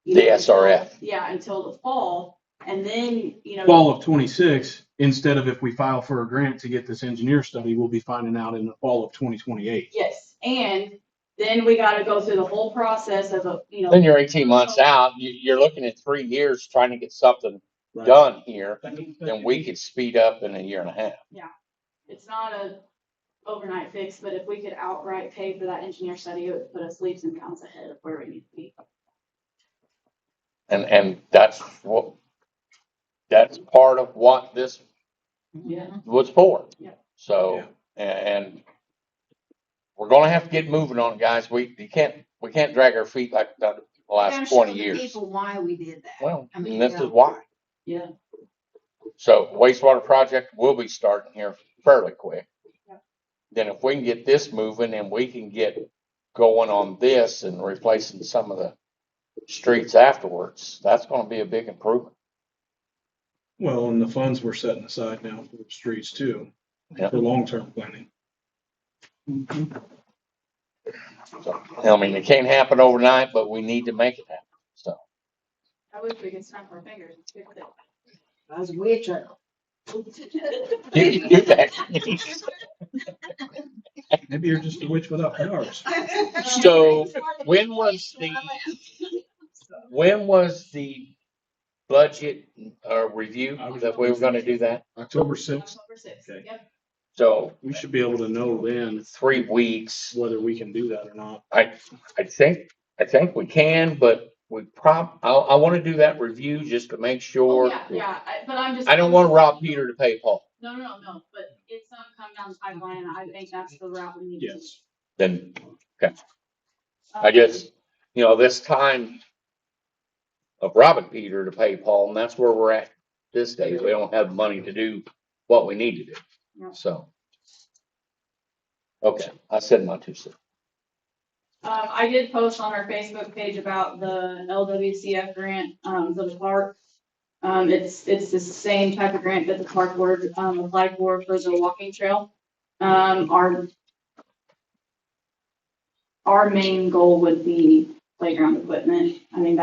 The SRF. Until the fall, and then, Fall of 26, instead of if we file for a grant to get this engineer study, we'll be finding out in the fall of 2028. Yes, and then we gotta go through the whole process of Then you're 18 months out. You're looking at 3 years trying to get something done here. Then we could speed up in a year and a half. Yeah, it's not a overnight fix, but if we could outright pay for that engineer study, it would put us leaps and bounds ahead of where we need to be. And that's part of what this was for. Yeah. So, and we're gonna have to get moving on it, guys. We can't drag our feet like the last 20 years. People why we did that. Well, I mean, and this is why. Yeah. So wastewater project will be starting here fairly quick. Yeah. Then if we can get this moving and we can get going on this and replacing some of the streets afterwards, that's going to be a big improvement. Well, and the funds we're setting aside now for the streets too, Yep. for long-term planning. So, I mean, it can't happen overnight, but we need to make it happen. So I wish we could snap our fingers and fix it. I was a witch. you do that. Maybe you're just a witch without powers. So when was the budget review that we were going to do that? October 6th. October 6th, Okay. yep. So We should be able to know then 3 weeks. whether we can do that or not. I think we can, but I want to do that review just to make Oh, sure. yeah, but I'm just. I don't want to rob Peter to pay Paul. No, but it's gonna come down the pipeline, and I think that's the route we need to. Yes. Then, okay. I just, this time of robbing Peter to pay Paul, and that's where we're at this day. We don't have money to do what we need to do. No. So. Okay, I said my 2 cents. I did post on our Facebook page about the LWCF grant, for the park. It's the same type of grant that the park board, applied for the walking trail. Our main goal would be playground equipment. I mean,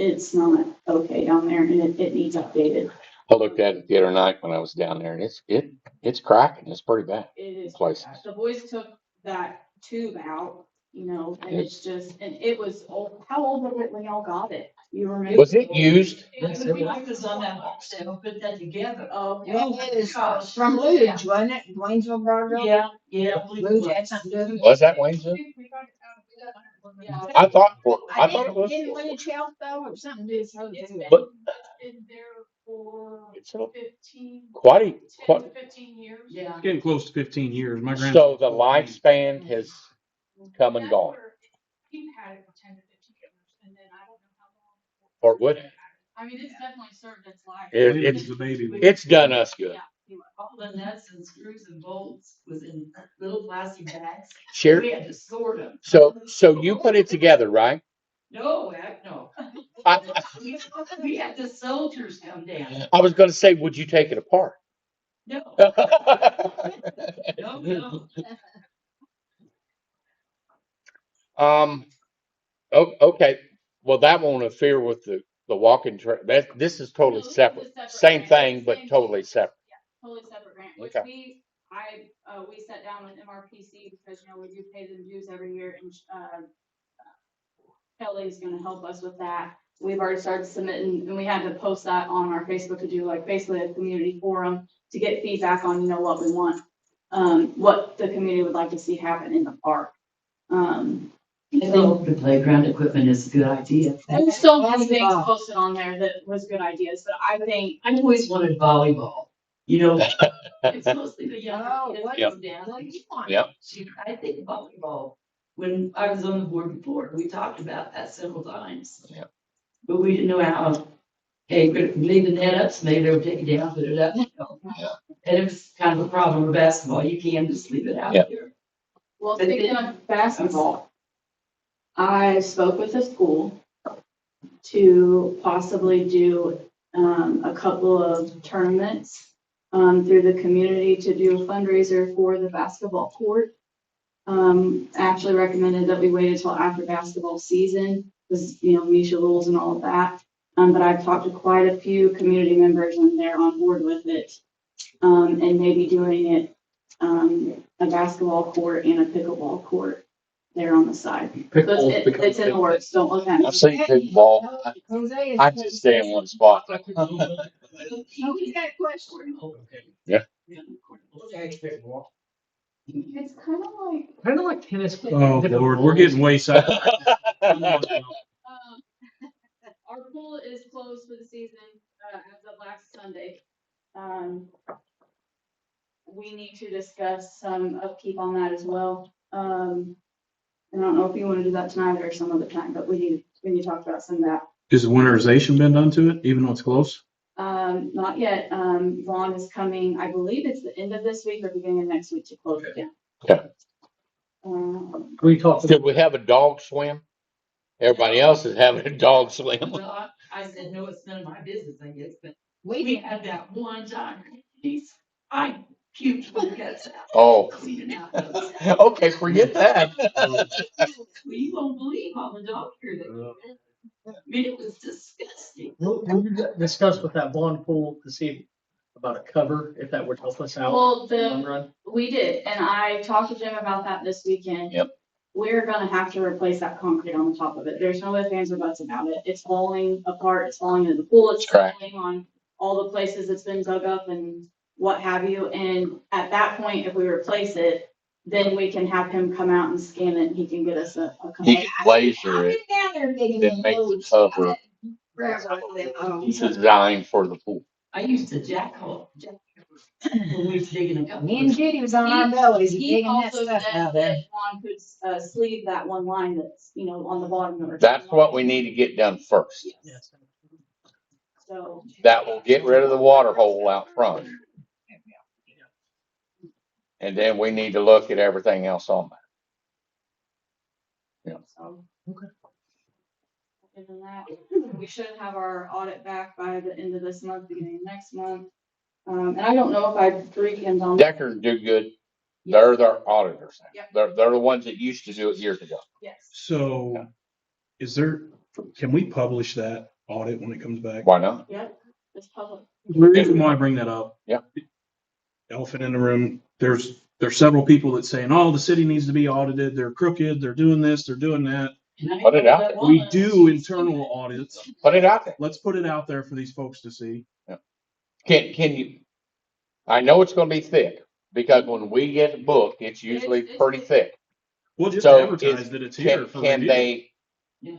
it's not okay down there and it needs updated. I looked at it the other night when I was down there and it's cracking. It's pretty bad. It is. Places. The boys took that tube out, you know, and it's just, and it was old. How old was it when y'all got it? You remember? Was it used? I was on that homestead, I put that together. Oh, Yeah, it is from Luge, wasn't it? Waynesville brought it over. Yeah. Luge had something to do with it. Was that Waynesville? yeah. I thought I it was. didn't Luge help though, or something to do with it. But Been there for it's a 15, quite 10 quite. to 15 years. Yeah. It's getting close to 15 years. My grandson. So the lifespan has come and That's gone, where He had it for 10 to 15 years, and then I don't know how long. or would it? I mean, it's definitely served its life. It's the baby. it's done us good. Yeah. All the nuts and screws and bolts was in little plastic bags. Sure. We had to sort them. So you put it together, right? No, heck no. I, We had the soldiers come down. I was going to say, would you take it apart? No, no. Okay. Well, that won't interfere with the walking trail. This is totally No, this is separate. separate Same grant. thing, but Same totally thing. separate. Totally separate grant, which Okay. we sat down with MRPC because, you know, we do pay them dues every year and, Kelly's gonna help us with that. We've already started submitting, and we had to post that on our Facebook to do like basically a community forum to get feedback on, you know, what we want, what the community would like to see happen in the park. I think the playground equipment is a good idea. There's so many things posted on there that was good ideas, but I think, I always wanted volleyball. You know, it's mostly the younger Oh, kids what that Yep. go down. What do you want? Yep. I think volleyball. When I was on the board before, we talked about that several times. Yep. But we didn't know how. Hey, we're gonna leave the net up, so maybe they would take it down, put it up. You know. Yeah. And it was kind of a problem with basketball. You can't just leave it out Yep. there. well, speaking of basketball, I spoke with the school to possibly do, a couple of tournaments, through the community to do a fundraiser for the basketball court. Actually recommended that we wait until after basketball season, because, you know, Misha rules and all of that. But I've talked to quite a few community members and they're on board with it. And maybe doing it, a basketball court and a pickleball court there on the side. So it's in the works, don't look at I've me. seen pickleball. Jose is. I just stay in one spot. Oh, he's got a question. Yeah. It's kind of like, Kind of like tennis. but Oh, different Lord, we're balls. getting way sidetracked. our pool is closed for the season, as of last Sunday. We need to discuss some upkeep on that as well. I don't know if you want to do that tonight or some other time, but we need to talk about some of that. Has winterization been done to it, even though it's close? Not yet. Vaughn is coming, I believe it's the end of this week or beginning of next week to close it down. Okay. We talked. Did we have a dog swim? Everybody else is having a dog swim. Well, I said, no, it's none of my business, I guess, but We we had that one time. I puked my guts out. Oh, Cleaning out. okay, forget that. Well, you won't believe all the dog hair that came in. I mean, it was disgusting. Will you discuss with that bond pool to see about a cover, if that would help us out? Well, in the long run? we did, and I talked to Jim about that this weekend. Yep. We're gonna have to replace that concrete on the top of it. There's no ifs, ands, or buts about it. It's falling apart, it's falling into the pool, it's Correct. falling on all the places it's been dug up and what have you. And at that point, if we replace it, then we can have him come out and scan it and he can get us a He cover. can laser I've it. been down there digging Then in make the holes. cover. Forever. It's designed for the pool. I used to jackal. When we was digging a. Me and Judy was on our bellies He digging that also stuff said out that there. Vaughn could, sleeve that one line that's, you know, on the bottom of it. That's what we need to get done first. Yes. So. That will get rid of the water hole out front. And then we need to look at everything else on that. So. Okay. Other than that, we should have our audit back by the end of this month, beginning of next month. And I don't know if I briefed him on. Decker do good. They're their auditors. Yep. They're the ones that used to do it years ago. Yes. So is there, Can we publish that audit when it comes back? Why not? Yep, it's public. The reason why I bring that up. Yeah. Elephant in the room, there's several people that saying, oh, the city needs to be audited. They're crooked. They're doing this, they're doing that. And I Put it know out that there. one We of do them- internal audits. Put it out there. Let's put it out there for these folks to see. Can you, I know it's gonna be thick, because when we get a book, it's usually It's- pretty thick. We'll just So advertise that it's here for Can review. they? Yeah.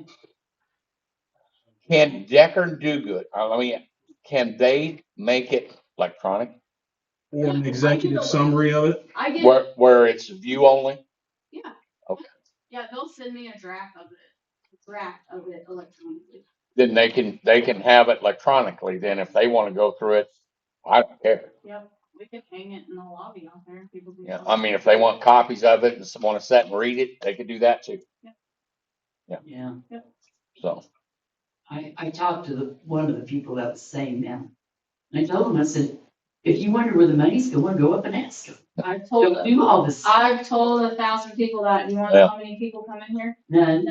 Can Decker and Do Good, I mean, can they make it electronic Or an executive summary of it. I get, where it's view only? yeah. Okay. Yeah, they'll send me a draft of it electronically. Then they can have it electronically, then if they wanna go through it, I don't care. Yep, we could hang it in the lobby out there. People can. Yeah, I mean, if they want copies of it and wanna sit and read it, they could do that too, Yeah, so. I talked to one of the people that was saying that. And I told him, I said, if you wonder where the money's going, go up and ask them. I've told Don't do all this. I've told 1,000 people that. You want to know how many people come in here? None.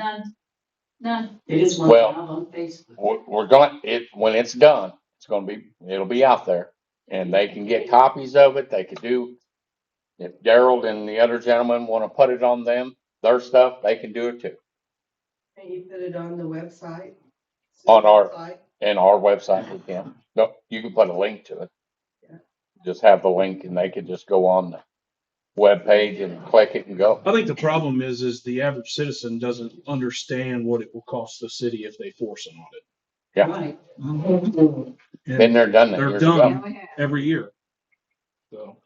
None. They just want to Well, have on Facebook. We're going, when it's done, it'll be out there, and they can get copies of it, they could do, if Gerald and the other gentleman wanna put it on their stuff, they can do it too, Can you put it on the website? On our- Website? and our website we can, no, you can put a link to it. Yeah. Just have the link and they could just go on the webpage and click it and go. I think the problem is the average citizen doesn't understand what it will cost the city if they force an audit. Yeah. Right. And Been there, done that they're years ago. done every year. So.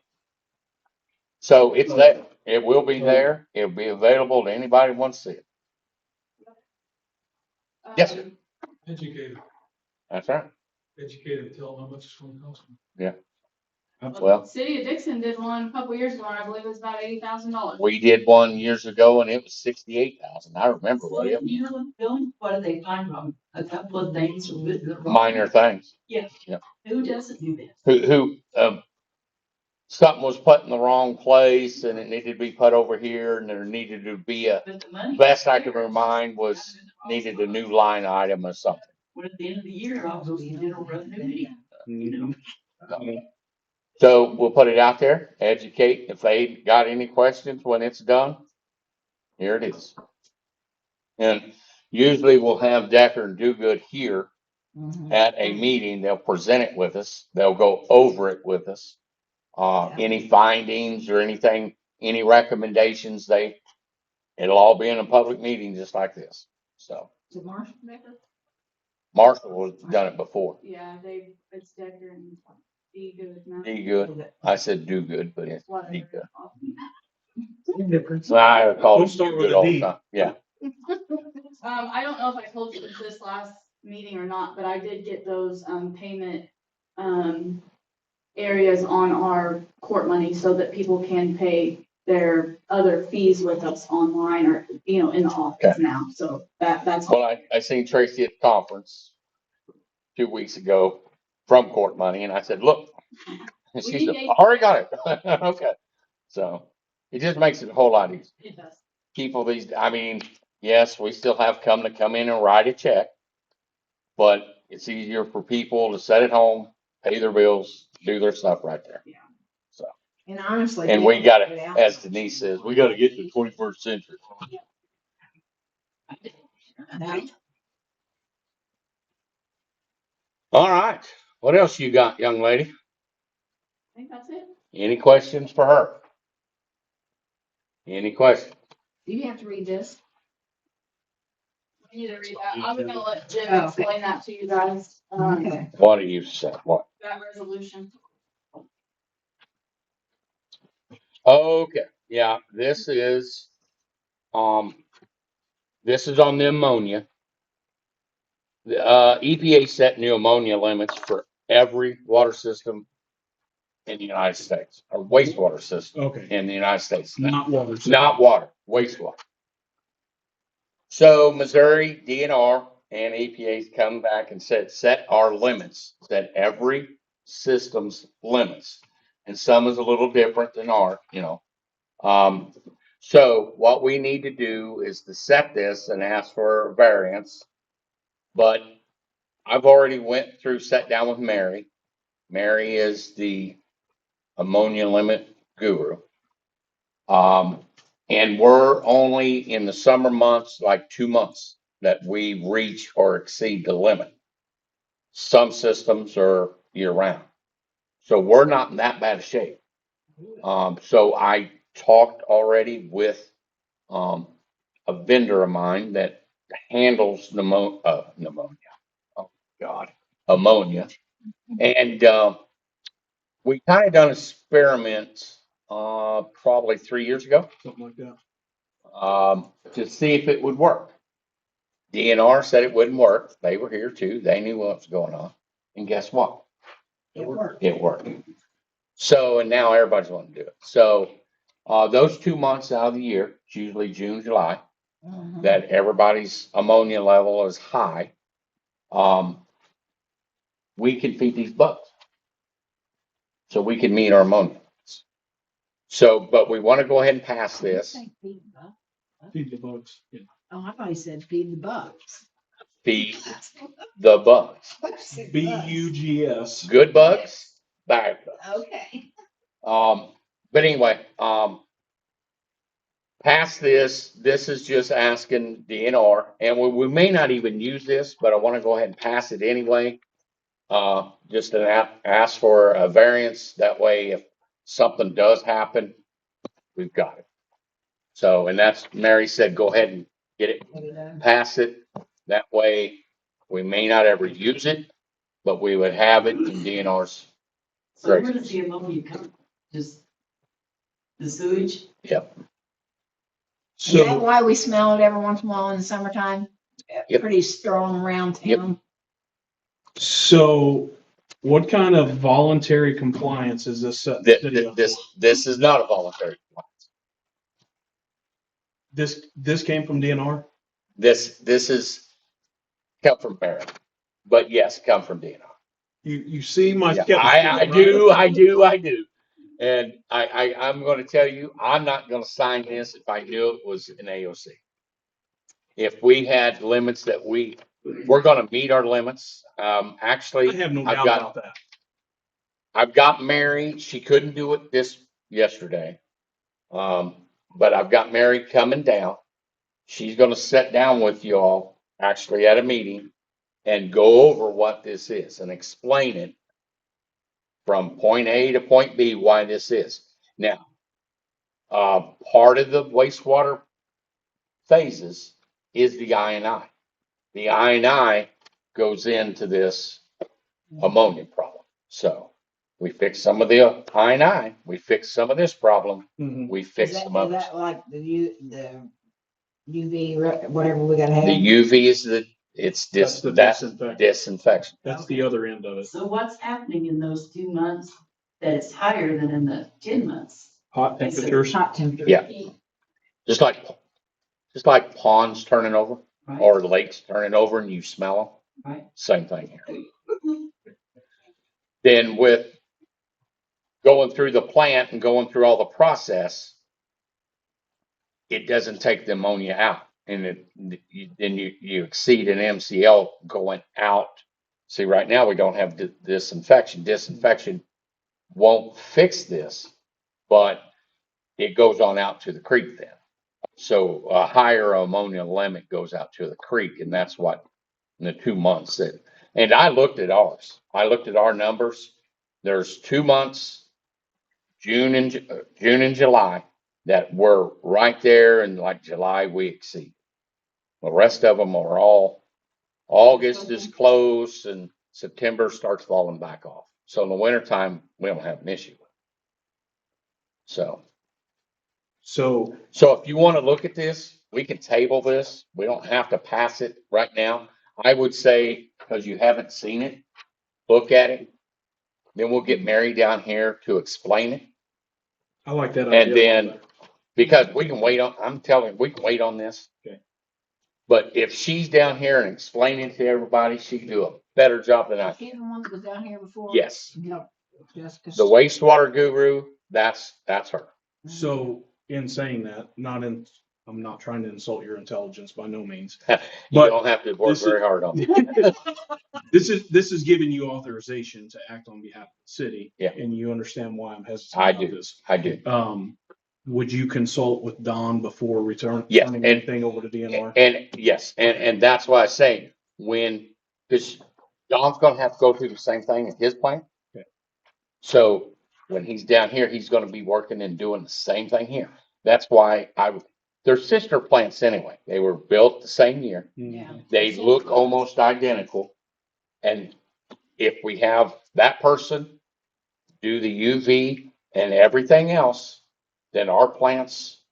So it's there, it will be there, it'll be available to anybody who wants to see it, Yes, sir. Educated, that's right. educated, tell them how much it's gonna cost them. Well, City of Dixon did one a couple years ago, and I believe it was about $80,000. we did one years ago and it was 68,000, I remember Well, what it was. you know, Bill, what do they find wrong? A couple of things are good. and wrong. Minor things. Who doesn't do that? Something was put in the wrong place and it needed to be put over here and there needed to be But the money. best I could remind was needed a new line item or something. When at the end of the year, I'll go to general revenue meeting, you know. So we'll put it out there, educate. If they got any questions when it's done, here it is. And usually we'll have Decker and Do Good here at a meeting. They'll present it with us. They'll go over it with us. Any findings or anything, any recommendations, it'll all be in a public meeting just like this. So Did Marshall make it? Marshall has done it before. Yeah, it's Decker and D Good now. Do Good. I said Do Good, but it's Whatever. D Good. Difference. So I call Don't it start Do with Good a all the D. time. Yeah. I don't know if I told you this last meeting or not, but I did get those, payment, areas on our court money so that people can pay their other fees with us online or, in the office now. So that's. Well, I seen Tracy at the conference 2 weeks ago from court money and I said, look, and she said, I already got it. Okay. So it just makes it a whole lot easier. It does. People yes, we still have to come in and write a check, but it's easier for people to sit at home, pay their bills, do their stuff right there. Yeah. So, And honestly. and we got people to, out. as Denise says, we got to get to the 21st century. All right. What else you got, young lady? I think that's it. Any questions for her? Any questions? Do you have to read this? We need to read that. I was gonna let Jim Oh, okay. explain that to you guys, Okay. What do you say? What? that resolution. Okay, yeah, this is on the ammonia. The EPA set new ammonia limits for every water system in the United States, or wastewater system Okay, in the United States. not water. Not water, wastewater. So Missouri DNR and EPA's come back and set our limits, set every system's limits. And some is a little different than our, so what we need to do is to set this and ask for a variance But I've already went through, sat down with Mary. Mary is the ammonia limit guru. And we're only in the summer months, like 2 months, that we reach or exceed the limit. Some systems are year round. So we're not in that bad of shape. So I talked already with a vendor of mine that handles pneumonia. Oh God, ammonia. And we kind of done experiments probably 3 years ago Something like that. to see if it would work. DNR said it wouldn't work. They were here too. They knew what was going on. And guess what? It worked. It worked. So, and now everybody's wanting to do it. So, those 2 months out of the year, it's usually June, July, that everybody's ammonia level is high, we can feed these bugs. So we can meet our ammonia. So, but we want to go ahead and pass this. Feed the bugs. Yeah. Oh, I thought he said feed the bugs. Feed the bugs. BUGS. Good bugs, bad bugs. Okay. But anyway, pass this. This is just asking DNR, and we may not even use this, but I want to go ahead and pass it anyway. Just an ask for a variance. That way, if something does happen, we've got it. So, and that's, Mary said, go ahead and get it, pass it. That way, we may not ever use it, but we would have it in DNR's. So where does the ammonia come? Just the sewage? Yep. Is that So, why we smell it every once in a while in the summertime? Yep. Pretty strong around Yep. town. so what kind of voluntary compliance is this setting the city up for? This is not a voluntary compliance. This came from DNR? This is come from Mary, but yes, come from DNR. You see my Yeah, skepticism, I right? do. And I'm going to tell you, I'm not going to sign this if I knew it was an AOC. If we had limits that we're going to meet our limits. Actually, I have no doubt about that. I've got Mary. She couldn't do it this yesterday. But I've got Mary coming down. She's going to sit down with you all actually at a meeting and go over what this is and explain it from point A to point B why this is. Now, part of the wastewater phases is the I&I. The I&I goes into this ammonia problem. So we fix some of the I&I, we fix some of this problem, Mhm. we Is fix that, some is others. that like the UV, whatever we gotta have? The UV is That's the that's disinfectant. disinfection. That's the other end of it. So what's happening in those 2 months that it's higher than in the 10 months? Hot temperatures. Hot temperature. Yeah. Just like ponds turning over Right, or lakes turning over and you smell them. right. Same thing here. Then with going through the plant and going through all the process, it doesn't take the ammonia out. And then you exceed an MCL going out. See, right now we don't have disinfection. Disinfection won't fix this, but it goes on out to the creek then. So a higher ammonia limit goes out to the creek, and that's what in the 2 months that. And I looked at ours. I looked at our numbers. There's 2 months, June and July, that were right there, and like July we exceed. The rest of them are all August is close and September starts falling back off. So in the wintertime, we don't have an issue with it. So So if you want to look at this, we can table this. We don't have to pass it right now. I would say, because you haven't seen it, look at it. Then we'll get Mary down here to explain it. I like that And idea. then, because we can wait on, I'm telling you, we can wait on this. Okay. But if she's down here and explaining to everybody, she can do a better job than I can. She's the one that was down here before? Yes. Yep. Jessica. The wastewater guru, that's her. So in saying that, not in I'm not trying to insult your intelligence by no means. You But don't have to work this is- very hard on it. This is giving you authorization to act on behalf of the city. Yeah. And you understand why I'm hesitant I about do. this. I do. Would you consult with Don before Yes, turning and- anything over to DNR? And yes, and that's why I say because Don's gonna have to go through the same thing in his plant. Okay. So when he's down here, he's gonna be working and doing the same thing here. That's why they're sister plants anyway. They were built the same year. Yeah. They look almost identical. And if we have that person do the UV and everything else, then our plants,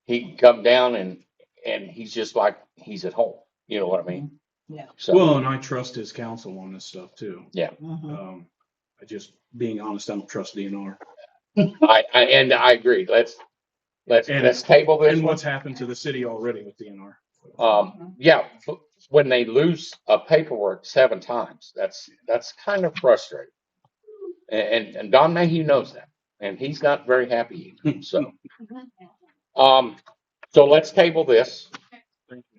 he can come down and he's just like, he's at home. You know what I mean? Yeah. So, Well, and I trust his counsel on this stuff too. Mhm. I just, being honest, I don't trust DNR. and I agree. Let's table this And one. what's happened to the city already with DNR? Yeah, when they lose a paperwork 7 times, that's kind of frustrating. And Don Mayhew knows that, and he's not very happy either. So, so let's table this,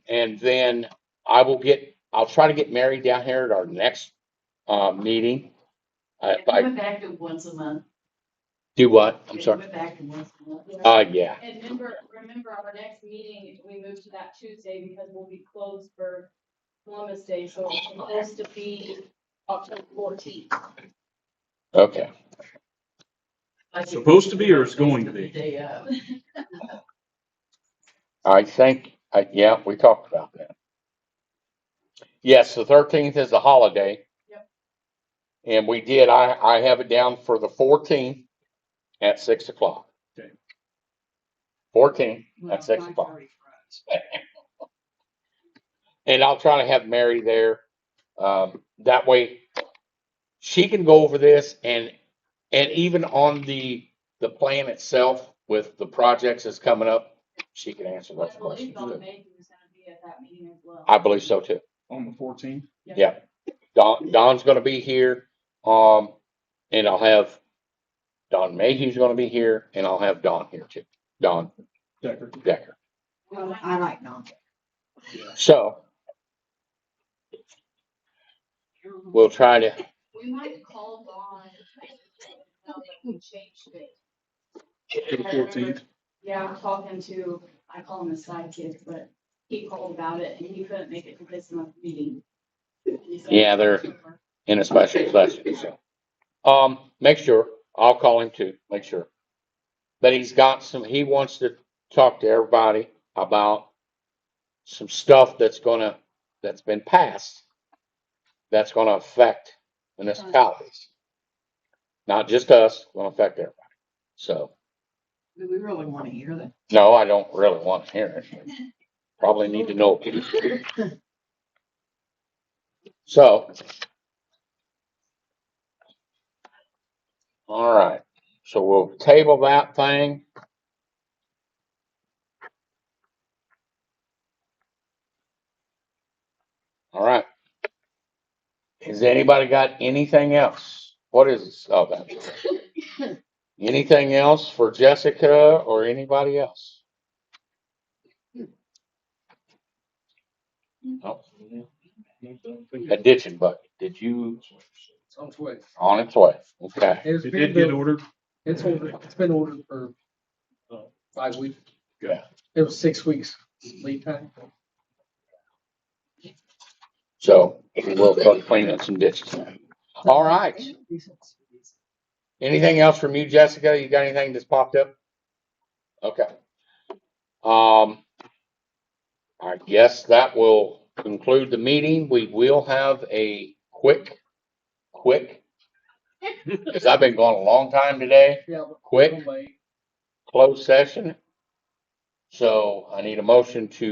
and then I'll try to get Mary down here at our next meeting. I I went back to once a month. do what? I'm I sorry. went back to once a month. Yeah. And remember our next meeting, we moved to that Tuesday because we'll be closed for Columbus Day, so it's supposed to be October 14th. Okay. Supposed to be or it's going to be? Day of. I think, yeah, we talked about that. Yes, the 13th is a holiday. Yep. And I have it down for the 14th at 6 o'clock. Okay. 14th at 6 o'clock. And I'll try to have Mary there. That way she can go over this and even on the plan itself with the projects that's coming up, she can answer those I questions believe Don too. Mayhew is gonna be at that meeting as well. I believe so too. On the 14th? Yeah. Don's gonna be here, and I'll have Don Mayhew's gonna be here, and I'll have Don here too. Don Decker. Well, I like Don. So we'll try to, We might call Dawn and tell that we changed it. The 14th? Yeah, I'm talking to, I call him a sidekick, but he called about it and he couldn't make it to this month's meeting. He said- Yeah, they're in a special session, so. Make sure, I'll call him too, make sure. But he wants to talk to everybody about some stuff that's been passed, that's gonna affect municipalities. Not just us, gonna affect everybody. So, Do we really want to hear that? no, I don't really want to hear it. Probably need to know. So. All right, so we'll table that thing. All right. Has anybody got anything else? What is this? Oh, that. Anything else for Jessica or anybody else? No. A ditching bucket. Did you? It's on its way. On its way. Okay. It's It been did get built. ordered? It's ordered. It's been ordered for 5 weeks. Yeah. It was 6 weeks lead time. So we'll start cleaning up some ditches. All right. Anything else from you, Jessica? You got anything that's popped up? Okay. I guess that will conclude the meeting. We will have a quick, because I've been going a long time today, Yeah. but quick we'll wait. closed session. So I need a motion to